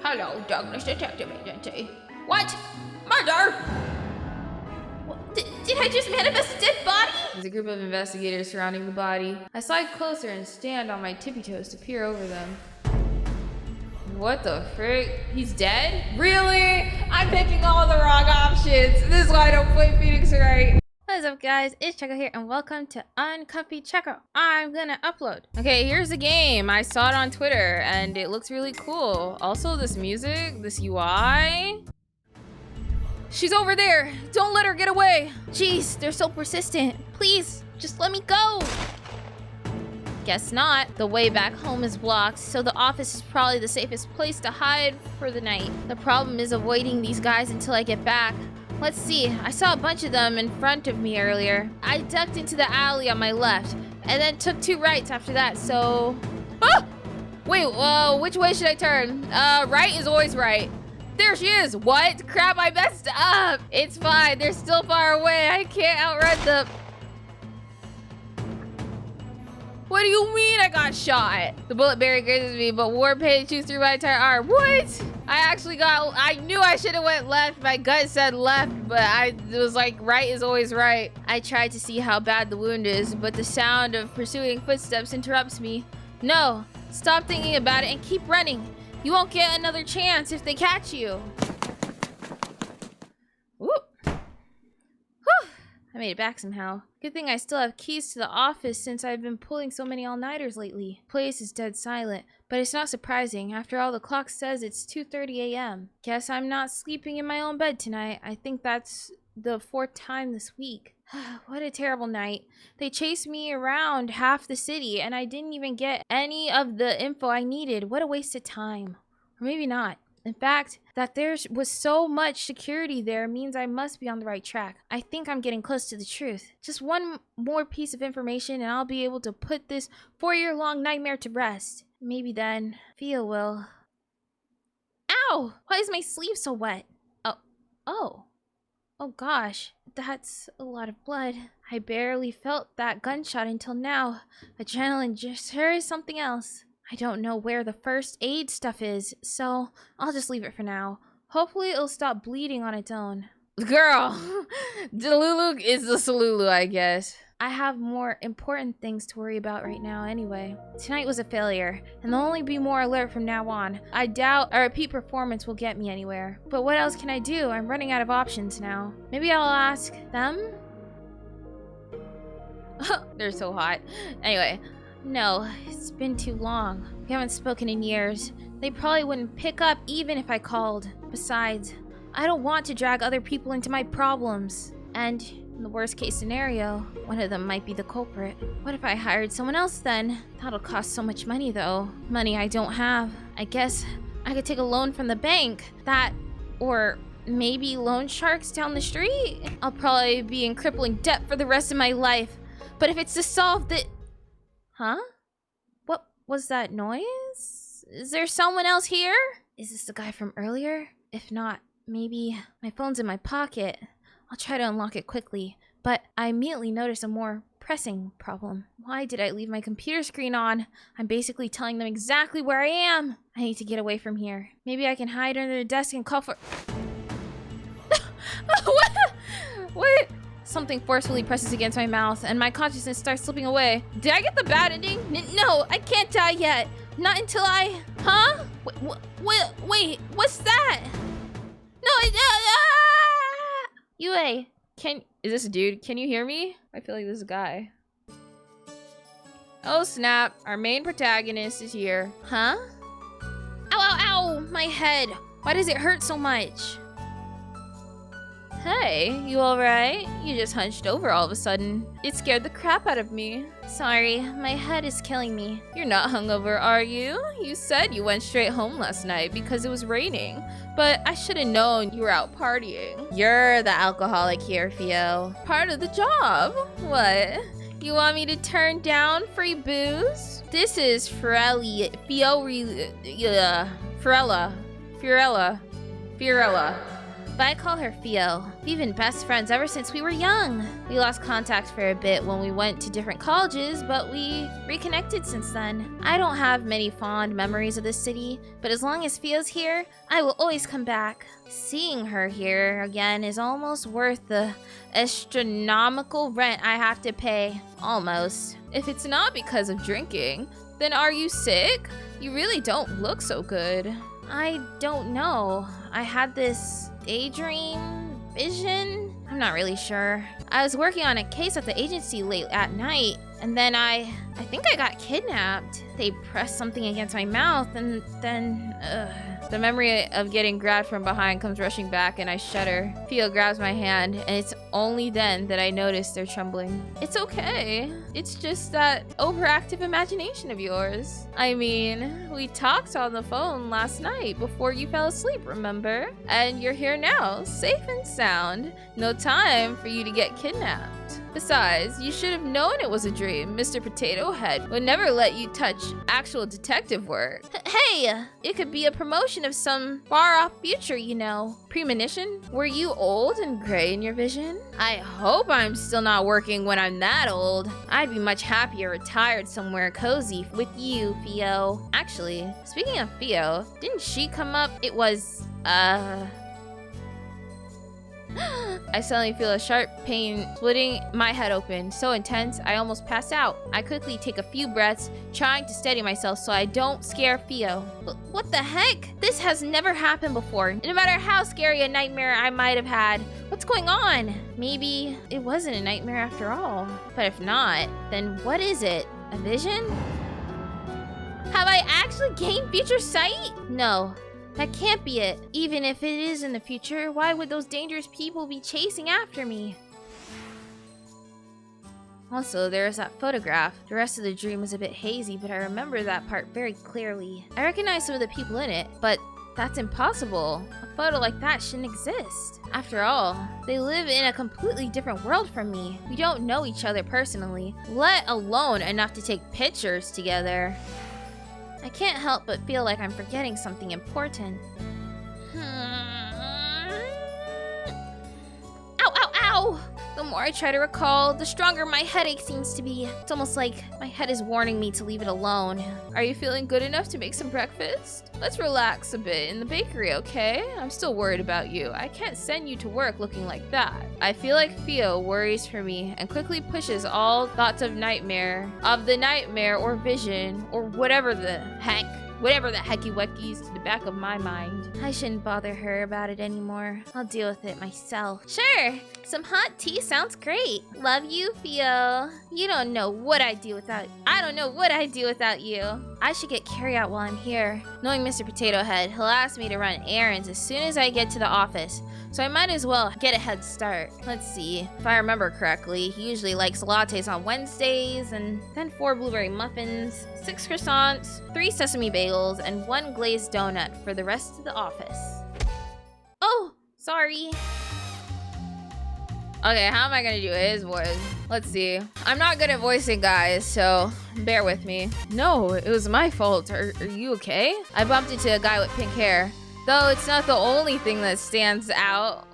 Hello, Douglas Detective Agency. What? Murder? Did I just manifest a dead body? There's a group of investigators surrounding the body. I slide closer and stand on my tippy toes to peer over them. What the frick? He's dead? Really? I'm picking all the wrong options. This is why I don't play Phoenix right. What is up, guys? It's Cheko here, and welcome to uncomfycheko. I'm gonna upload. Okay, here's the game. I saw it on Twitter, and it looks really cool. Also, this music, this UI. She's over there. Don't let her get away. Jeez, they're so persistent. Please, just let me go. Guess not. The way back home is blocked, so the office is probably the safest place to hide for the night. The problem is avoiding these guys until I get back. Let's see, I saw a bunch of them in front of me earlier. I ducked into the alley on my left, and then took 2 rights after that, so... Ah! Wait, which way should I turn? Right is always right. There she is! What? Crap, I messed up! It's fine, they're still far away. I can't outrun them. What do you mean I got shot? The bullet barely grazes me, but war pain shoots through my entire arm. What? I knew I should have went left. My gut said left, but it was like right is always right. I tried to see how bad the wound is, but the sound of pursuing footsteps interrupts me. No, stop thinking about it and keep running. You won't get another chance if they catch you. Whoop. Whew. I made it back somehow. Good thing I still have keys to the office since I've been pulling so many all-nighters lately. The place is dead silent, but it's not surprising. After all, the clock says it's 2:30 a.m. Guess I'm not sleeping in my own bed tonight. I think that's the 4th time this week. What a terrible night. They chased me around half the city, and I didn't even get any of the info I needed. What a waste of time. Or maybe not. In fact, that there was so much security there means I must be on the right track. I think I'm getting close to the truth. Just one more piece of information and I'll be able to put this 4-year-long nightmare to rest. Maybe then, Thea will... Ow! Why is my sleeve so wet? Oh gosh, that's a lot of blood. I barely felt that gunshot until now. Adrenaline just sure is something else. I don't know where the first aid stuff is, so I'll just leave it for now. Hopefully it'll stop bleeding on its own. Girl, Delulu is the Salulu, I guess. I have more important things to worry about right now anyway. Tonight was a failure, and I'll only be more alert from now on. I doubt a repeat performance will get me anywhere. But what else can I do? I'm running out of options now. Maybe I'll ask them? They're so hot. Anyway. No, it's been too long. We haven't spoken in years. They probably wouldn't pick up even if I called. Besides, I don't want to drag other people into my problems. And in the worst case scenario, one of them might be the culprit. What if I hired someone else then? That'll cost so much money though. Money I don't have. I guess I could take a loan from the bank. That, or maybe loan sharks down the street? I'll probably be in crippling debt for the rest of my life. But if it's to solve the... Huh? What was that noise? Is there someone else here? Is this the guy from earlier? If not, maybe my phone's in my pocket. I'll try to unlock it quickly, but I immediately notice a more pressing problem. Why did I leave my computer screen on? I'm basically telling them exactly where I am. I need to get away from here. Maybe I can hide under the desk and call for... What? Something forcefully presses against my mouth, and my consciousness starts slipping away. Did I get the bad ending? No, I can't die yet. Not until I... Huh? Wait, what's that? No, Yue, is this a dude? Can you hear me? I feel like this is a guy. Oh snap, our main protagonist is here. Huh? Ow, my head. Why does it hurt so much? Hey, you alright? You just hunched over all of a sudden. It scared the crap out of me. Sorry, my head is killing me. You're not hungover, are you? You said you went straight home last night because it was raining. But I should have known you were out partying. You're the alcoholic here, Theo. Part of the job. What? You want me to turn down free booze? This is Fiorella. but I call her Theo. We've been best friends ever since we were young. We lost contact for a bit when we went to different colleges, but we reconnected since then. I don't have many fond memories of this city, but as long as Theo's here, I will always come back. Seeing her here again is almost worth the astronomical rent I have to pay. Almost. If it's not because of drinking, then are you sick? You really don't look so good. I don't know. I had this daydream vision. I'm not really sure. I was working on a case at the agency late at night, and then I think I got kidnapped. They pressed something against my mouth, and then, the memory of getting grabbed from behind comes rushing back, and I shudder. Theo grabs my hand, and it's only then that I notice they're trembling. It's okay. It's just that overactive imagination of yours. I mean, we talked on the phone last night before you fell asleep, remember? And you're here now, safe and sound. No time for you to get kidnapped. Besides, you should have known it was a dream. Mr. Potato Head would never let you touch actual detective work. Hey, it could be a promotion of some far-off future, you know. Premonition? Were you old and gray in your vision? I hope I'm still not working when I'm that old. I'd be much happier retired somewhere cozy with you, Theo. Actually, speaking of Theo, didn't she come up? It was, I suddenly feel a sharp pain splitting my head open, so intense I almost pass out. I quickly take a few breaths, trying to steady myself so I don't scare Theo. But what the heck? This has never happened before, no matter how scary a nightmare I might have had. What's going on? Maybe it wasn't a nightmare after all. But if not, then what is it? A vision? Have I actually gained future sight? No. That can't be it. Even if it is in the future, why would those dangerous people be chasing after me? Also, there is that photograph. The rest of the dream is a bit hazy, but I remember that part very clearly. I recognize some of the people in it, but that's impossible. A photo like that shouldn't exist. After all, they live in a completely different world from me. We don't know each other personally, let alone enough to take pictures together. I can't help but feel like I'm forgetting something important. Ow, ow, ow! The more I try to recall, the stronger my headache seems to be. It's almost like my head is warning me to leave it alone. Are you feeling good enough to make some breakfast? Let's relax a bit in the bakery, okay? I'm still worried about you. I can't send you to work looking like that. I feel like Theo worries for me and quickly pushes all thoughts of the nightmare or vision or whatever the hecky weckies to the back of my mind. I shouldn't bother her about it anymore. I'll deal with it myself. Sure, some hot tea sounds great. Love you, Theo. You don't know what I'd do without you. I should get carryout while I'm here. Knowing Mr. Potato Head, he'll ask me to run errands as soon as I get to the office, so I might as well get a head start. Let's see. If I remember correctly, he usually likes lattes on Wednesdays, and then 4 blueberry muffins, 6 croissants, 3 sesame bagels, and 1 glazed donut for the rest of the office. Oh, sorry. Okay, how am I gonna do his voice? Let's see. I'm not good at voicing guys, so bear with me. No, it was my fault. Are you okay? I bumped into a guy with pink hair. Though it's not the only thing that stands out.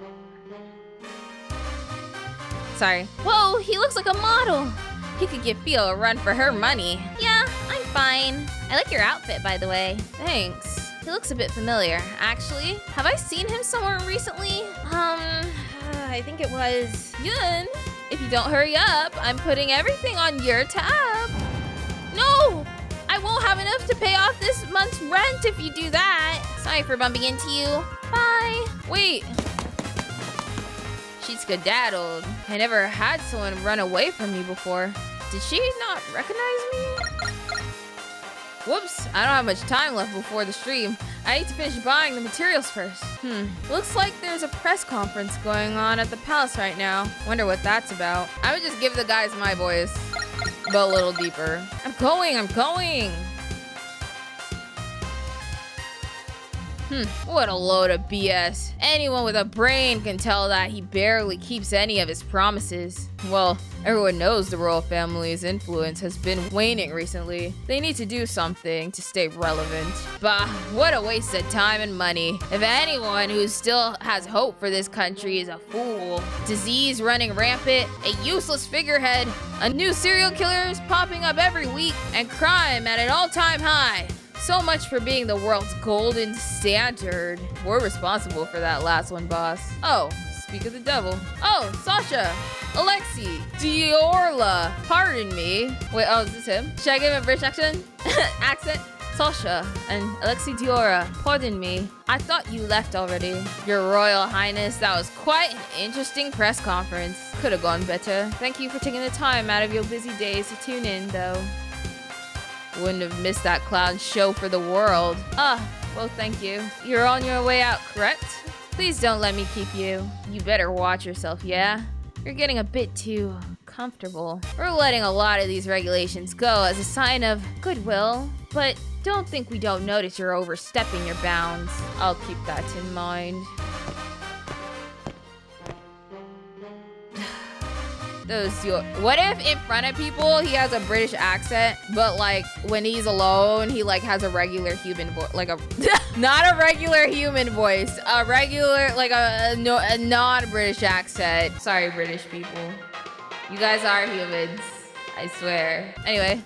Sorry. Whoa, he looks like a model. He could give Theo a run for her money. Yeah, I'm fine. I like your outfit, by the way. Thanks. He looks a bit familiar. Actually, have I seen him somewhere recently? I think it was Yunie. If you don't hurry up, I'm putting everything on your tab. No! I won't have enough to pay off this month's rent if you do that. Sorry for bumping into you. Bye. Wait. She skedaddled. I never had someone run away from me before. Did she not recognize me? Whoops, I don't have much time left before the stream. I need to finish buying the materials first. Looks like there's a press conference going on at the palace right now. Wonder what that's about. I would just give the guys my voice, but a little deeper. I'm going. What a load of BS. Anyone with a brain can tell that he barely keeps any of his promises. Well, everyone knows the royal family's influence has been waning recently. They need to do something to stay relevant. Bah, what a waste of time and money. If anyone who still has hope for this country is a fool. Disease running rampant, a useless figurehead, a new serial killers popping up every week, and crime at an all-time high. So much for being the world's golden standard. We're responsible for that last one, boss. Oh, speak of the devil. Oh, Sasha, Alexei, Diorla, pardon me. Wait, oh, is this him? Should I give him a British accent? Sasha and Alexei Diora, pardon me. I thought you left already. Your Royal Highness, that was quite an interesting press conference. Could have gone better. Thank you for taking the time out of your busy days to tune in, though. Wouldn't have missed that clown show for the world. Well, thank you. You're on your way out, correct? Please don't let me keep you. You better watch yourself, yeah? You're getting a bit too comfortable. We're letting a lot of these regulations go as a sign of goodwill, but don't think we don't notice you're overstepping your bounds. I'll keep that in mind. What if in front of people he has a British accent, but like when he's alone he like has a regular human voice, like a not a regular human voice, a regular like a non-British accent. Sorry, British people, you guys are humans, I swear. Anyway,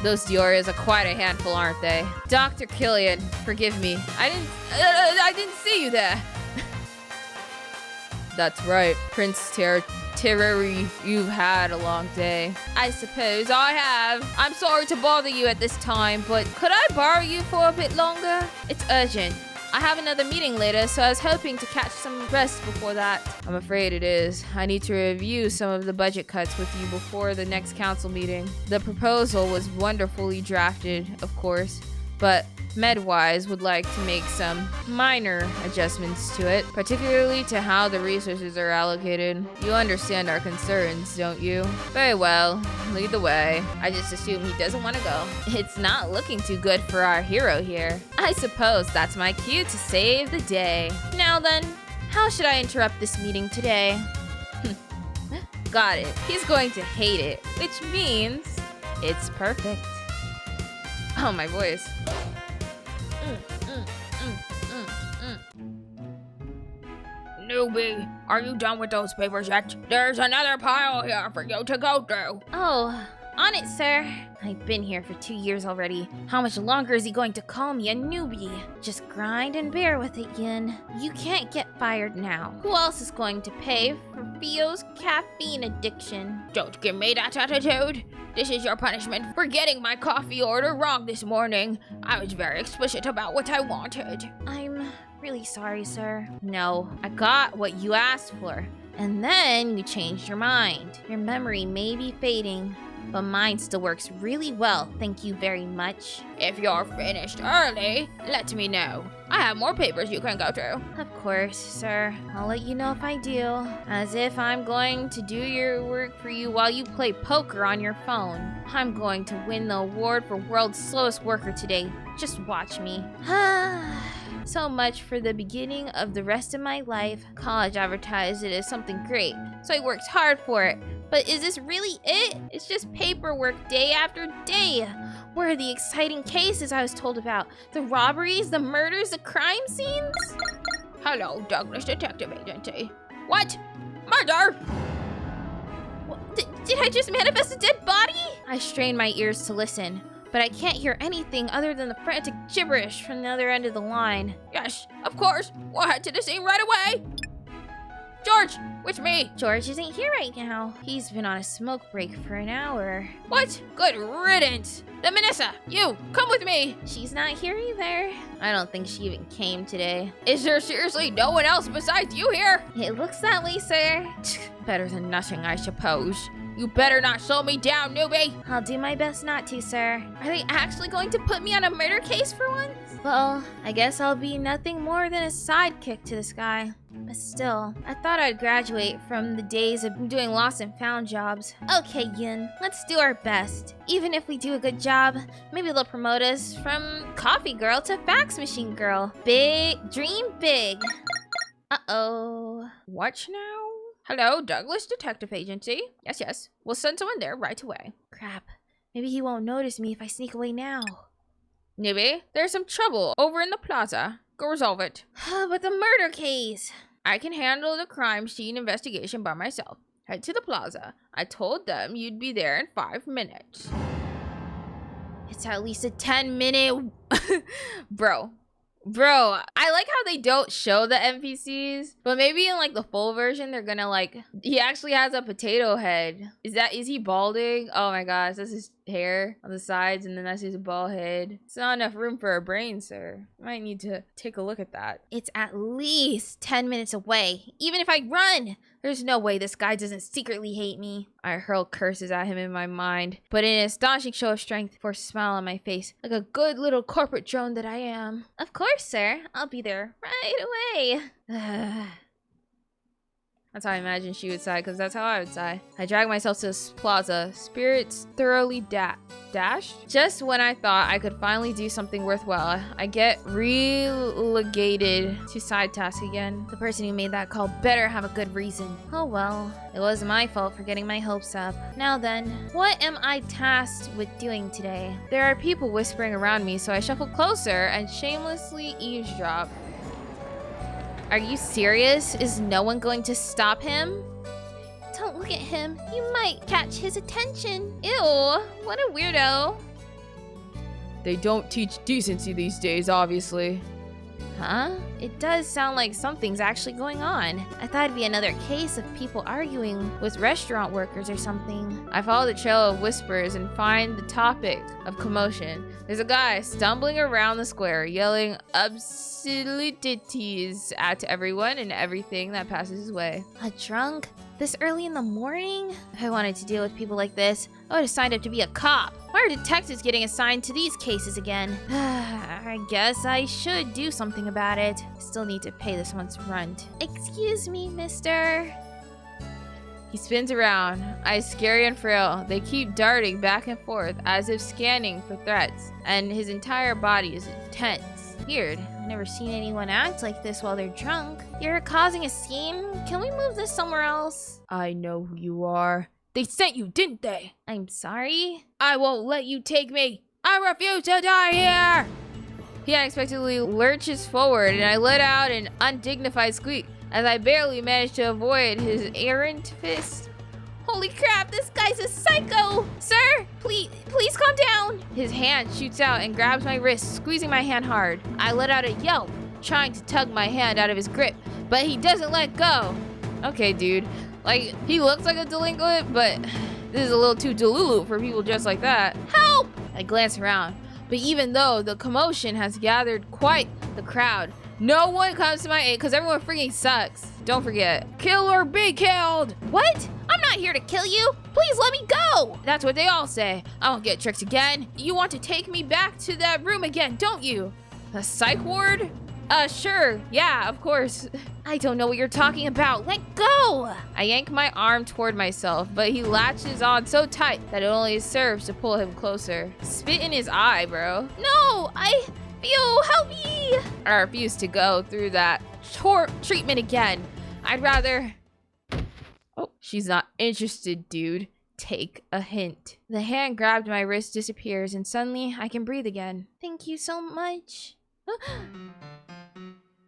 those Dioras are quite a handful, aren't they? Dr. Killian, forgive me. I didn't see you there. That's right, Prince Terry, you've had a long day. I suppose I have. I'm sorry to bother you at this time, but could I borrow you for a bit longer? It's urgent. I have another meeting later, so I was hoping to catch some rest before that. I'm afraid it is. I need to review some of the budget cuts with you before the next council meeting. The proposal was wonderfully drafted, of course, but MedWise would like to make some minor adjustments to it, particularly to how the resources are allocated. You understand our concerns, don't you? Very well, lead the way. I just assume he doesn't want to go. It's not looking too good for our hero here. I suppose that's my cue to save the day. Now then, how should I interrupt this meeting today? Got it. He's going to hate it, which means it's perfect. Oh, my voice. Newbie, are you done with those papers yet? There's another pile here for you to go through. Oh, on it, sir. I've been here for 2 years already. How much longer is he going to call me a newbie? Just grind and bear with it, Yin. You can't get fired now. Who else is going to pay for Theo's caffeine addiction? Don't give me that attitude. This is your punishment for getting my coffee order wrong this morning. I was very explicit about what I wanted. I'm really sorry, sir. No, I got what you asked for. And then you changed your mind. Your memory may be fading, but mine still works really well, thank you very much. If you're finished early, let me know. I have more papers you can go through. Of course, sir. I'll let you know if I do. As if I'm going to do your work for you while you play poker on your phone. I'm going to win the award for World's Slowest Worker today. Just watch me. So much for the beginning of the rest of my life. College advertised it as something great, so I worked hard for it. But is this really it? It's just paperwork day after day. Where are the exciting cases I was told about? The robberies, the murders, the crime scenes? Hello, Douglas Detective Agency. What? Murder? Did I just manifest a dead body? I strain my ears to listen, but I can't hear anything other than the frantic gibberish from the other end of the line. Yes, of course. We'll head to the scene right away. George, with me. George isn't here right now. He's been on a smoke break for an hour. What? Good riddance. Then Manissa, you, come with me. She's not here either. I don't think she even came today. Is there seriously no one else besides you here? It looks that way, sir. Better than nothing, I suppose. You better not slow me down, newbie. I'll do my best not to, sir. Are they actually going to put me on a murder case for once? Well, I guess I'll be nothing more than a sidekick to this guy. But Still, I thought I'd graduate from the days of doing lost and found jobs. Okay, Yun, let's do our best. Even if we do a good job, maybe they'll promote us from coffee girl to fax machine girl. Dream big. Uh-oh. What now? Hello, Douglas Detective Agency. Yes. We'll send someone there right away. Crap. Maybe he won't notice me if I sneak away now. Nibby, there's some trouble over in the plaza. Go resolve it. But the murder case. I can handle the crime scene investigation by myself. Head to the plaza. I told them you'd be there in 5 minutes. It's at least a 10-minute... Bro, I like how they don't show the NPCs, but maybe in like the full version, they're gonna like, he actually has a potato head. Is he balding? Oh my gosh, that's his hair on the sides and then that's his bald head. It's not enough room for a brain, sir. Might need to take a look at that. It's at least 10 minutes away. Even if I run, there's no way this guy doesn't secretly hate me. I hurl curses at him in my mind, but in an astonishing show of strength, forced a smile on my face, like a good little corporate drone that I am. Of course, sir. I'll be there right away. That's how I imagine she would sigh, because that's how I would sigh. I drag myself to this plaza, spirits thoroughly dashed. Just when I thought I could finally do something worthwhile, I get relegated to side tasks again. The person who made that call better have a good reason. Oh well, it was my fault for getting my hopes up. Now then, what am I tasked with doing today? There are people whispering around me, so I shuffle closer and shamelessly eavesdrop. Are you serious? Is no one going to stop him? Don't look at him. You might catch his attention. Ew, what a weirdo. They don't teach decency these days, obviously. Huh? It does sound like something's actually going on. I thought it'd be another case of people arguing with restaurant workers or something. I follow the trail of whispers and find the topic of commotion. There's a guy stumbling around the square, yelling obscenities at everyone and everything that passes his way. A drunk? This early in the morning? If I wanted to deal with people like this, I would have signed up to be a cop. Why are detectives getting assigned to these cases again? I guess I should do something about it. Still need to pay this month's rent. Excuse me, mister. He spins around, eyes scary and frail. They keep darting back and forth as if scanning for threats, and his entire body is tense. Weird. I've never seen anyone act like this while they're drunk. You're causing a scene? Can we move this somewhere else? I know who you are. They sent you, didn't they? I'm sorry? I won't let you take me. I refuse to die here. He unexpectedly lurches forward, and I let out an undignified squeak as I barely managed to avoid his errant fist. Holy crap, this guy's a psycho! Sir, please calm down! His hand shoots out and grabs my wrist, squeezing my hand hard. I let out a yelp, trying to tug my hand out of his grip, but he doesn't let go. Okay, dude. Like, he looks like a delinquent, but this is a little too delulu for people just like that. Help! I glance around, but even though the commotion has gathered quite the crowd, no one comes to my aid because everyone freaking sucks. Don't forget, kill or be killed. What? I'm not here to kill you. Please let me go. That's what they all say. I won't get tricked again. You want to take me back to that room again, don't you? The psych ward? Sure. Yeah, of course. I don't know what you're talking about. Let go. I yank my arm toward myself, but he latches on so tight that it only serves to pull him closer. Spit in his eye, bro. No, help me. I refuse to go through that treatment again. I'd rather... Oh, she's not interested, dude. Take a hint. The hand grabbed my wrist disappears, and suddenly I can breathe again. Thank you so much.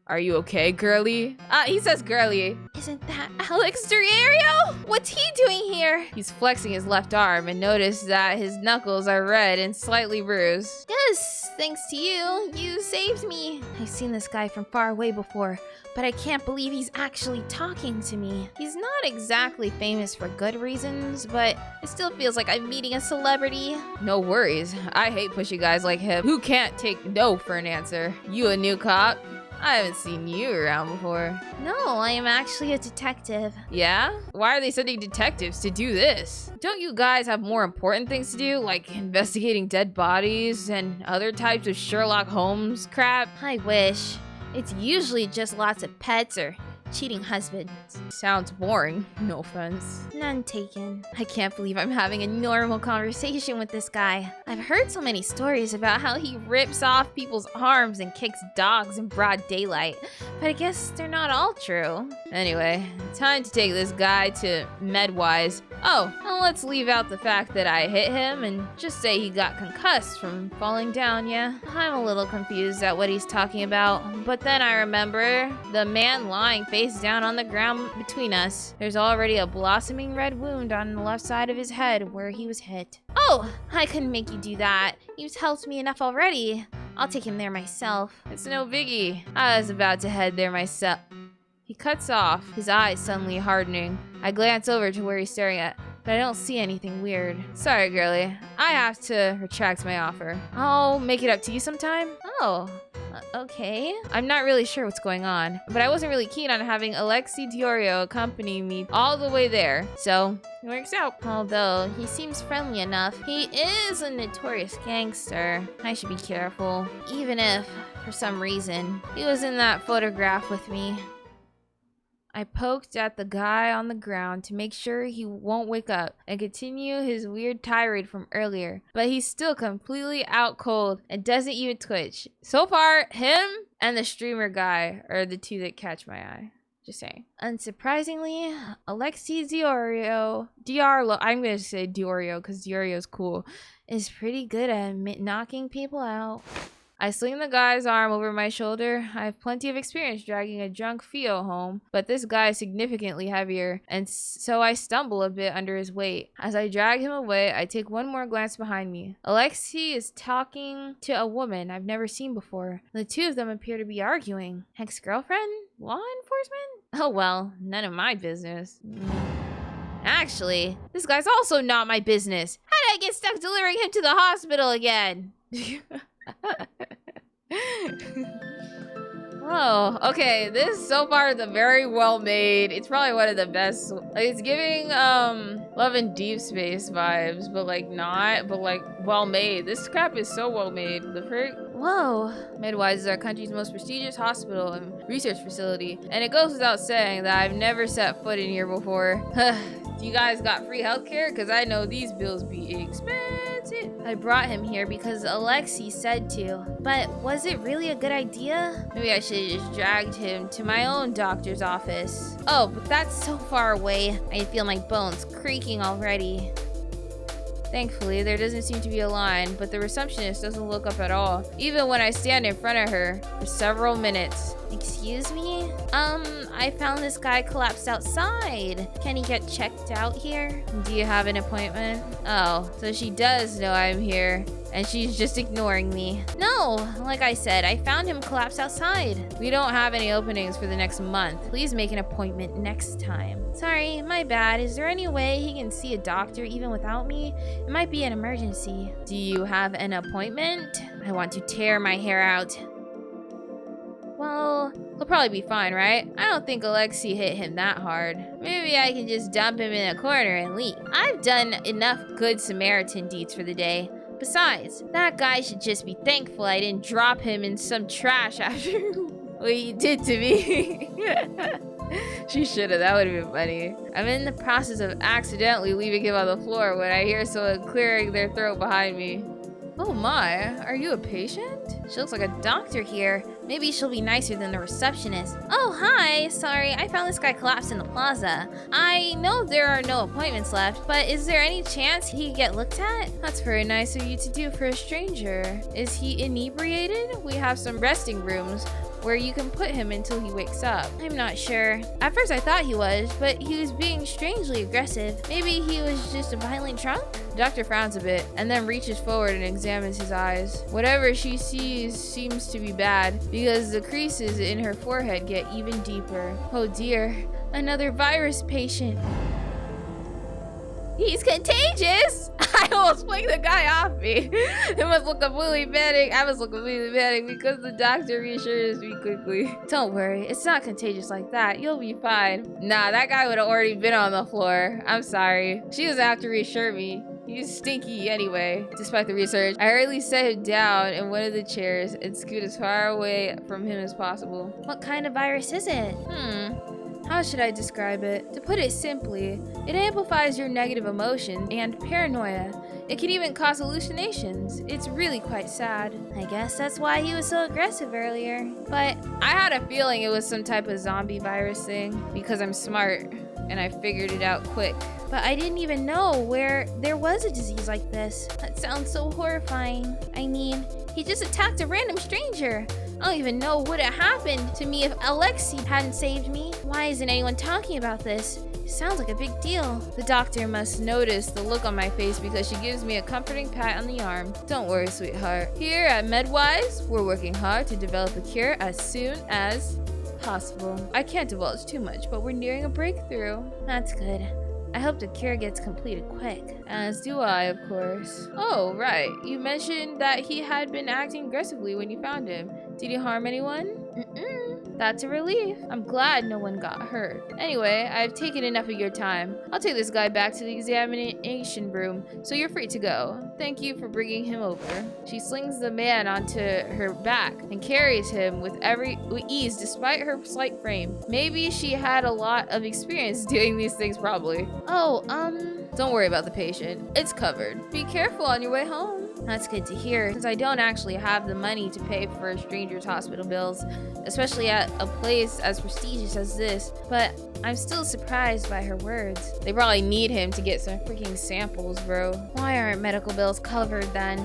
Are you okay, girly? He says girly. Isn't that Alex Duriario? What's he doing here? He's flexing his left arm and noticed that his knuckles are red and slightly bruised. Yes, thanks to you. You saved me. I've seen this guy from far away before, but I can't believe he's actually talking to me. He's not exactly famous for good reasons, but it still feels like I'm meeting a celebrity. No worries. I hate pushy guys like him who can't take no for an answer. You a new cop? I haven't seen you around before. No, I am actually a detective. Yeah? Why are they sending detectives to do this? Don't you guys have more important things to do, like investigating dead bodies and other types of Sherlock Holmes crap? I wish. It's usually just lots of pets or cheating husband. Sounds boring. No offense. None taken. I can't believe I'm having a normal conversation with this guy. I've heard so many stories about how he rips off people's arms and kicks dogs in broad daylight, but I guess they're not all true. Anyway, time to take this guy to MedWise. Oh, and let's leave out the fact that I hit him and just say he got concussed from falling down, yeah? I'm a little confused at what he's talking about, but then I remember the man lying face down on the ground between us. There's already a blossoming red wound on the left side of his head where he was hit. Oh, I couldn't make you do that. You've helped me enough already. I'll take him there myself. It's no biggie. I was about to head there myself. He cuts off, his eyes suddenly hardening. I glance over to where he's staring at, but I don't see anything weird. Sorry, girlie. I have to retract my offer. I'll make it up to you sometime. Oh, okay. I'm not really sure what's going on, but I wasn't really keen on having Alexi Diorio accompany me all the way there, so it works out. Although he seems friendly enough, he is a notorious gangster. I should be careful, even if, for some reason, he was in that photograph with me. I poked at the guy on the ground to make sure he won't wake up and continue his weird tirade from earlier, but he's still completely out cold and doesn't even twitch. So far, him and the streamer guy are the two that catch my eye. Just saying. Unsurprisingly, Alexi Diarlo, I'm gonna say Diorio because Diorio's cool, is pretty good at knocking people out. I sling the guy's arm over my shoulder. I have plenty of experience dragging a drunk Fio home, but this guy is significantly heavier, and so I stumble a bit under his weight. As I drag him away, I take one more glance behind me. Alexi is talking to a woman I've never seen before. The two of them appear to be arguing. Ex-girlfriend? Law enforcement? Oh well, none of my business. Actually, this guy's also not my business. How did I get stuck delivering him to the hospital again? Oh, okay. This so far is a very well made. It's probably one of the best. Like, it's giving Love and Deep Space vibes, but like not, but like well made. This crap is so well made. The frick. Whoa. MedWise is our country's most prestigious hospital and research facility, and it goes without saying that I've never set foot in here before. You guys got free healthcare? Because I know these bills be expensive. I brought him here because Alexi said to. But was it really a good idea? Maybe I should have just dragged him to my own doctor's office. Oh, but that's so far away. I feel my bones creaking already. Thankfully, there doesn't seem to be a line, but the receptionist doesn't look up at all, even when I stand in front of her for several minutes. Excuse me? I found this guy collapsed outside. Can he get checked out here? Do you have an appointment? Oh, so she does know I'm here, and she's just ignoring me. No, like I said, I found him collapsed outside. We don't have any openings for the next month. Please make an appointment next time. Sorry, my bad. Is there any way he can see a doctor even without me? It might be an emergency. Do you have an appointment? I want to tear my hair out. Well, he'll probably be fine, right? I don't think Alexi hit him that hard. Maybe I can just dump him in a corner and leave. I've done enough good Samaritan deeds for the day. Besides, that guy should just be thankful I didn't drop him in some trash after what he did to me. She should have. That would have been funny. I'm in the process of accidentally leaving him on the floor when I hear someone clearing their throat behind me. Oh my, are you a patient? She looks like a doctor here. Maybe she'll be nicer than the receptionist. Oh, hi. Sorry, I found this guy collapsed in the plaza. I know there are no appointments left, but is there any chance he could get looked at? That's very nice of you to do for a stranger. Is he inebriated? We have some resting rooms where you can put him until he wakes up. I'm not sure. At first I thought he was, but he was being strangely aggressive. Maybe he was just a violent drunk? The doctor frowns a bit and then reaches forward and examines his eyes. Whatever she sees seems to be bad because the creases in her forehead get even deeper. Oh dear, another virus patient. He's contagious! I almost flicked the guy off me. It must look completely panic. I must look completely panic because the doctor reassures me quickly. Don't worry, it's not contagious like that. You'll be fine. Nah, that guy would have already been on the floor. I'm sorry. She doesn't have to reassure me. He's stinky anyway. Despite the research, I hurriedly set him down in one of the chairs and scoot as far away from him as possible. What kind of virus is it? How should I describe it? To put it simply, it amplifies your negative emotion and paranoia. It can even cause hallucinations. It's really quite sad. I guess that's why he was so aggressive earlier. But I had a feeling it was some type of zombie virus thing because I'm smart and I figured it out quick. But I didn't even know where there was a disease like this. That sounds so horrifying. I mean, he just attacked a random stranger. I don't even know what would have happened to me if Alexei hadn't saved me. Why isn't anyone talking about this? It sounds like a big deal. The doctor must notice the look on my face because she gives me a comforting pat on the arm. Don't worry, sweetheart. Here at MedWise, we're working hard to develop a cure as soon as possible. I can't divulge too much, but we're nearing a breakthrough. That's good. I hope the cure gets completed quick. As do I, of course. Oh, right. You mentioned that he had been acting aggressively when you found him. Did he harm anyone? That's a relief. I'm glad no one got hurt. Anyway, I've taken enough of your time. I'll take this guy back to the examination room, so you're free to go. Thank you for bringing him over. She slings the man onto her back and carries him with ease despite her slight frame. Maybe she had a lot of experience doing these things probably. Don't worry about the patient. It's covered. Be careful on your way home. That's good to hear, since I don't actually have the money to pay for a stranger's hospital bills, especially at a place as prestigious as this, but I'm still surprised by her words. They probably need him to get some freaking samples, bro. Why aren't medical bills covered then?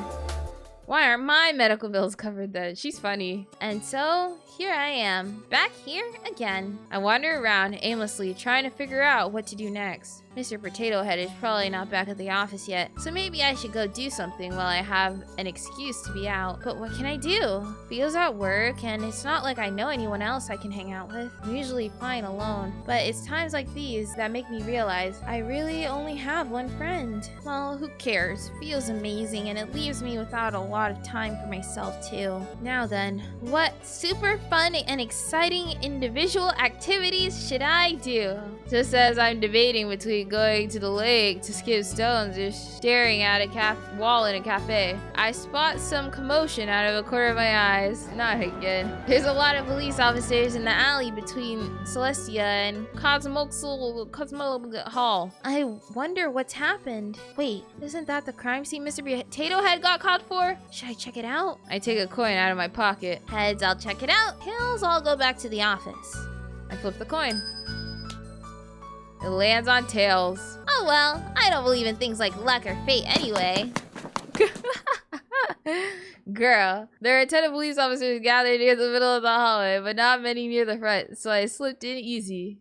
Why aren't my medical bills covered then? She's funny. And so, here I am, back here again. I wander around aimlessly, trying to figure out what to do next. Mr. Potato Head is probably not back at the office yet, so maybe I should go do something while I have an excuse to be out. But what can I do? Theo's at work, and it's not like I know anyone else I can hang out with. I'm usually fine alone, but it's times like these that make me realize I really only have one friend. Well, who cares? Theo's amazing, and it leaves me without a lot of time for myself too. Now then, what super fun and exciting individual activities should I do? Just as I'm debating between going to the lake to skip stones or staring at a wall in a cafe, I spot some commotion out of a corner of my eyes. Not again. There's a lot of police officers in the alley between Celestia and Cosmo Hall. I wonder what's happened. Wait, isn't that the crime scene Mr. Potato Head got caught for? Should I check it out? I take a coin out of my pocket. Heads, I'll check it out. Tails, I'll go back to the office. I flip the coin. It lands on tails. Oh well, I don't believe in things like luck or fate anyway. Girl, there are a ton of police officers gathered near the middle of the hallway, but not many near the front, so I slipped in easy.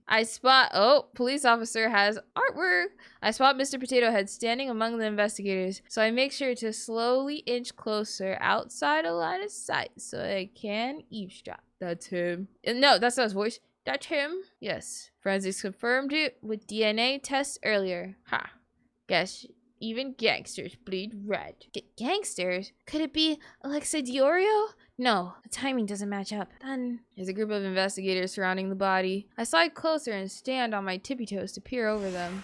Police officer has artwork. I spot Mr. Potato Head standing among the investigators, so I make sure to slowly inch closer outside a line of sight so I can eavesdrop. That's him. No, that's not his voice. That's him? Yes. Forensics confirmed it with DNA tests earlier. Ha. Guess even gangsters bleed red. Gangsters? Could it be Alexa Diorio? No, the timing doesn't match up. Then there's a group of investigators surrounding the body. I slide closer and stand on my tippy toes to peer over them.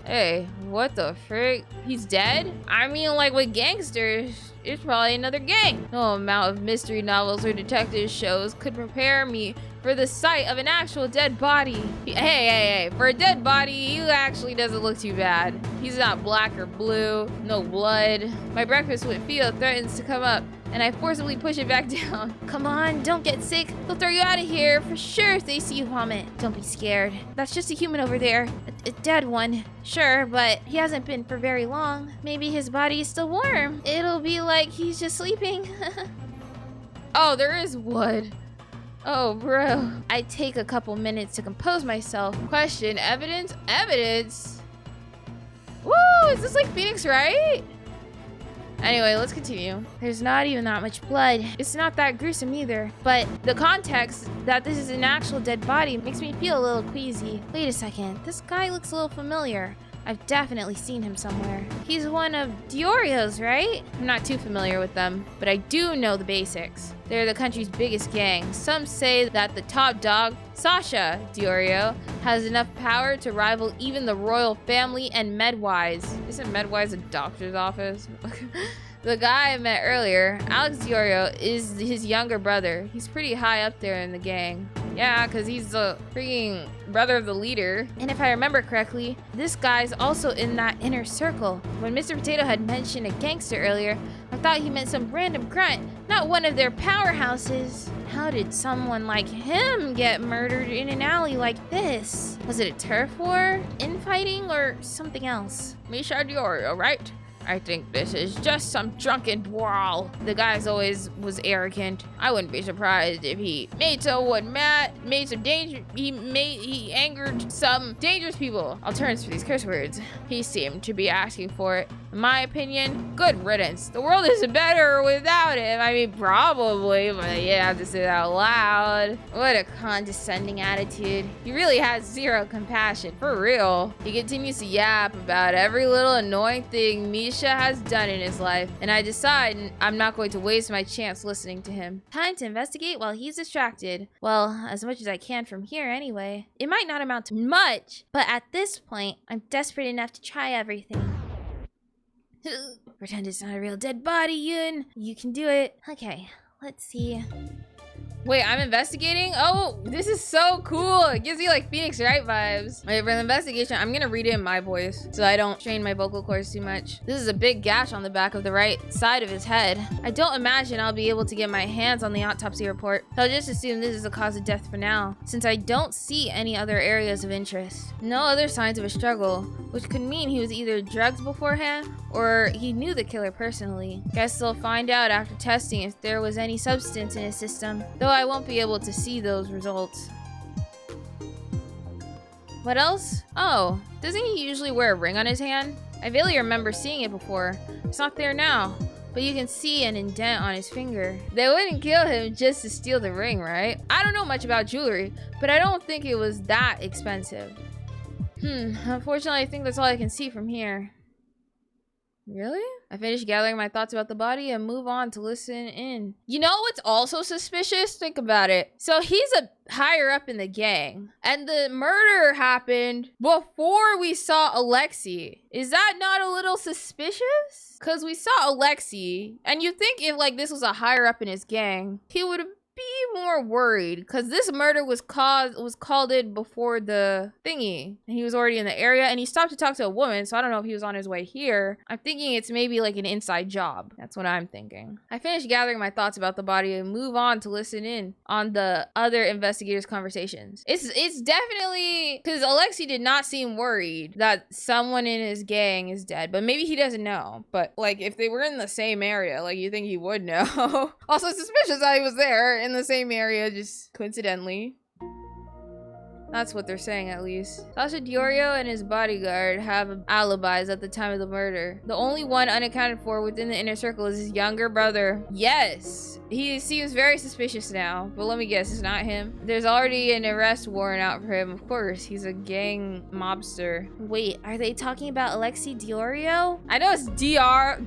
Hey, what the frick? He's dead? I mean, like with gangsters, it's probably another gang. No amount of mystery novels or detective shows could prepare me for the sight of an actual dead body. Hey, for a dead body, he actually doesn't look too bad. He's not black or blue, no blood. My breakfast with Theo threatens to come up, and I forcibly push it back down. Come on, don't get sick. They'll throw you out of here for sure if they see you vomit. Don't be scared. That's just a human over there. A dead one. Sure, but he hasn't been for very long. Maybe his body is still warm. It'll be like he's just sleeping. Oh, there is wood. Oh, bro. I take a couple minutes to compose myself. Question, evidence? Evidence? Woo, is this like Phoenix Wright? Anyway, let's continue. There's not even that much blood. It's not that gruesome either. But the context that this is an actual dead body makes me feel a little queasy. Wait a second. This guy looks a little familiar. I've definitely seen him somewhere. He's one of Diorio's, right? I'm not too familiar with them, but I do know the basics. They're the country's biggest gang. Some say that the top dog, Sasha Diorio, has enough power to rival even the royal family and MedWise. Isn't MedWise a doctor's office? The guy I met earlier, Alex Diorio, is his younger brother. He's pretty high up there in the gang. Yeah, because he's the freaking brother of the leader. And if I remember correctly, this guy's also in that inner circle. When Mr. Potato had mentioned a gangster earlier, I thought he meant some random grunt, not one of their powerhouses. How did someone like him get murdered in an alley like this? Was it a turf war, infighting, or something else? Misha Diorio, right? I think this is just some drunken brawl. The guy's always was arrogant. I wouldn't be surprised if he made someone mad, he angered some dangerous people. Alternates for these curse words. He seemed to be asking for it. In my opinion, good riddance. The world is better without him. I mean, probably, but you have to say that out loud. What a condescending attitude. He really has zero compassion, for real. He continues to yap about every little annoying thing Misha has done in his life, and I decide I'm not going to waste my chance listening to him. Time to investigate while he's distracted. Well, as much as I can from here anyway. It might not amount to much, but at this point, I'm desperate enough to try everything. Pretend it's not a real dead body, Yun. You can do it. Okay, let's see. Wait, I'm investigating? Oh, this is so cool. It gives you like Phoenix Wright vibes. Wait, for the investigation, I'm gonna read it in my voice so I don't strain my vocal cords too much. This is a big gash on the back of the right side of his head. I don't imagine I'll be able to get my hands on the autopsy report. I'll just assume this is the cause of death for now, since I don't see any other areas of interest. No other signs of a struggle, which could mean he was either drugged beforehand or he knew the killer personally. Guess they'll find out after testing if there was any substance in his system, though I won't be able to see those results. What else? Oh, doesn't he usually wear a ring on his hand? I vaguely remember seeing it before. It's not there now, but you can see an indent on his finger. They wouldn't kill him just to steal the ring, right? I don't know much about jewelry, but I don't think it was that expensive. Unfortunately, I think that's all I can see from here. Really? I finish gathering my thoughts about the body and move on to listen in. You know what's also suspicious? Think about it. So he's a higher up in the gang, and the murder happened before we saw Alexi. Is that not a little suspicious? Because we saw Alexi, and you think if like this was a higher up in his gang, he would have be more worried, because this murder was called in before the thingy, and he was already in the area, and he stopped to talk to a woman, so I don't know if he was on his way here. I'm thinking it's maybe like an inside job. That's what I'm thinking. I finished gathering my thoughts about the body and move on to listen in on the other investigators' conversations. It's definitely because Alexi did not seem worried that someone in his gang is dead, but maybe he doesn't know. But like if they were in the same area, like you think he would know. Also suspicious that he was there in the same area, just coincidentally. That's what they're saying, at least. Sasha Diorio and his bodyguard have alibis at the time of the murder. The only one unaccounted for within the inner circle is his younger brother. Yes! He seems very suspicious now, but let me guess, it's not him. There's already an arrest warrant out for him. Of course, he's a gang mobster. Wait, are they talking about Alexi Diorio? I know it's Diorla,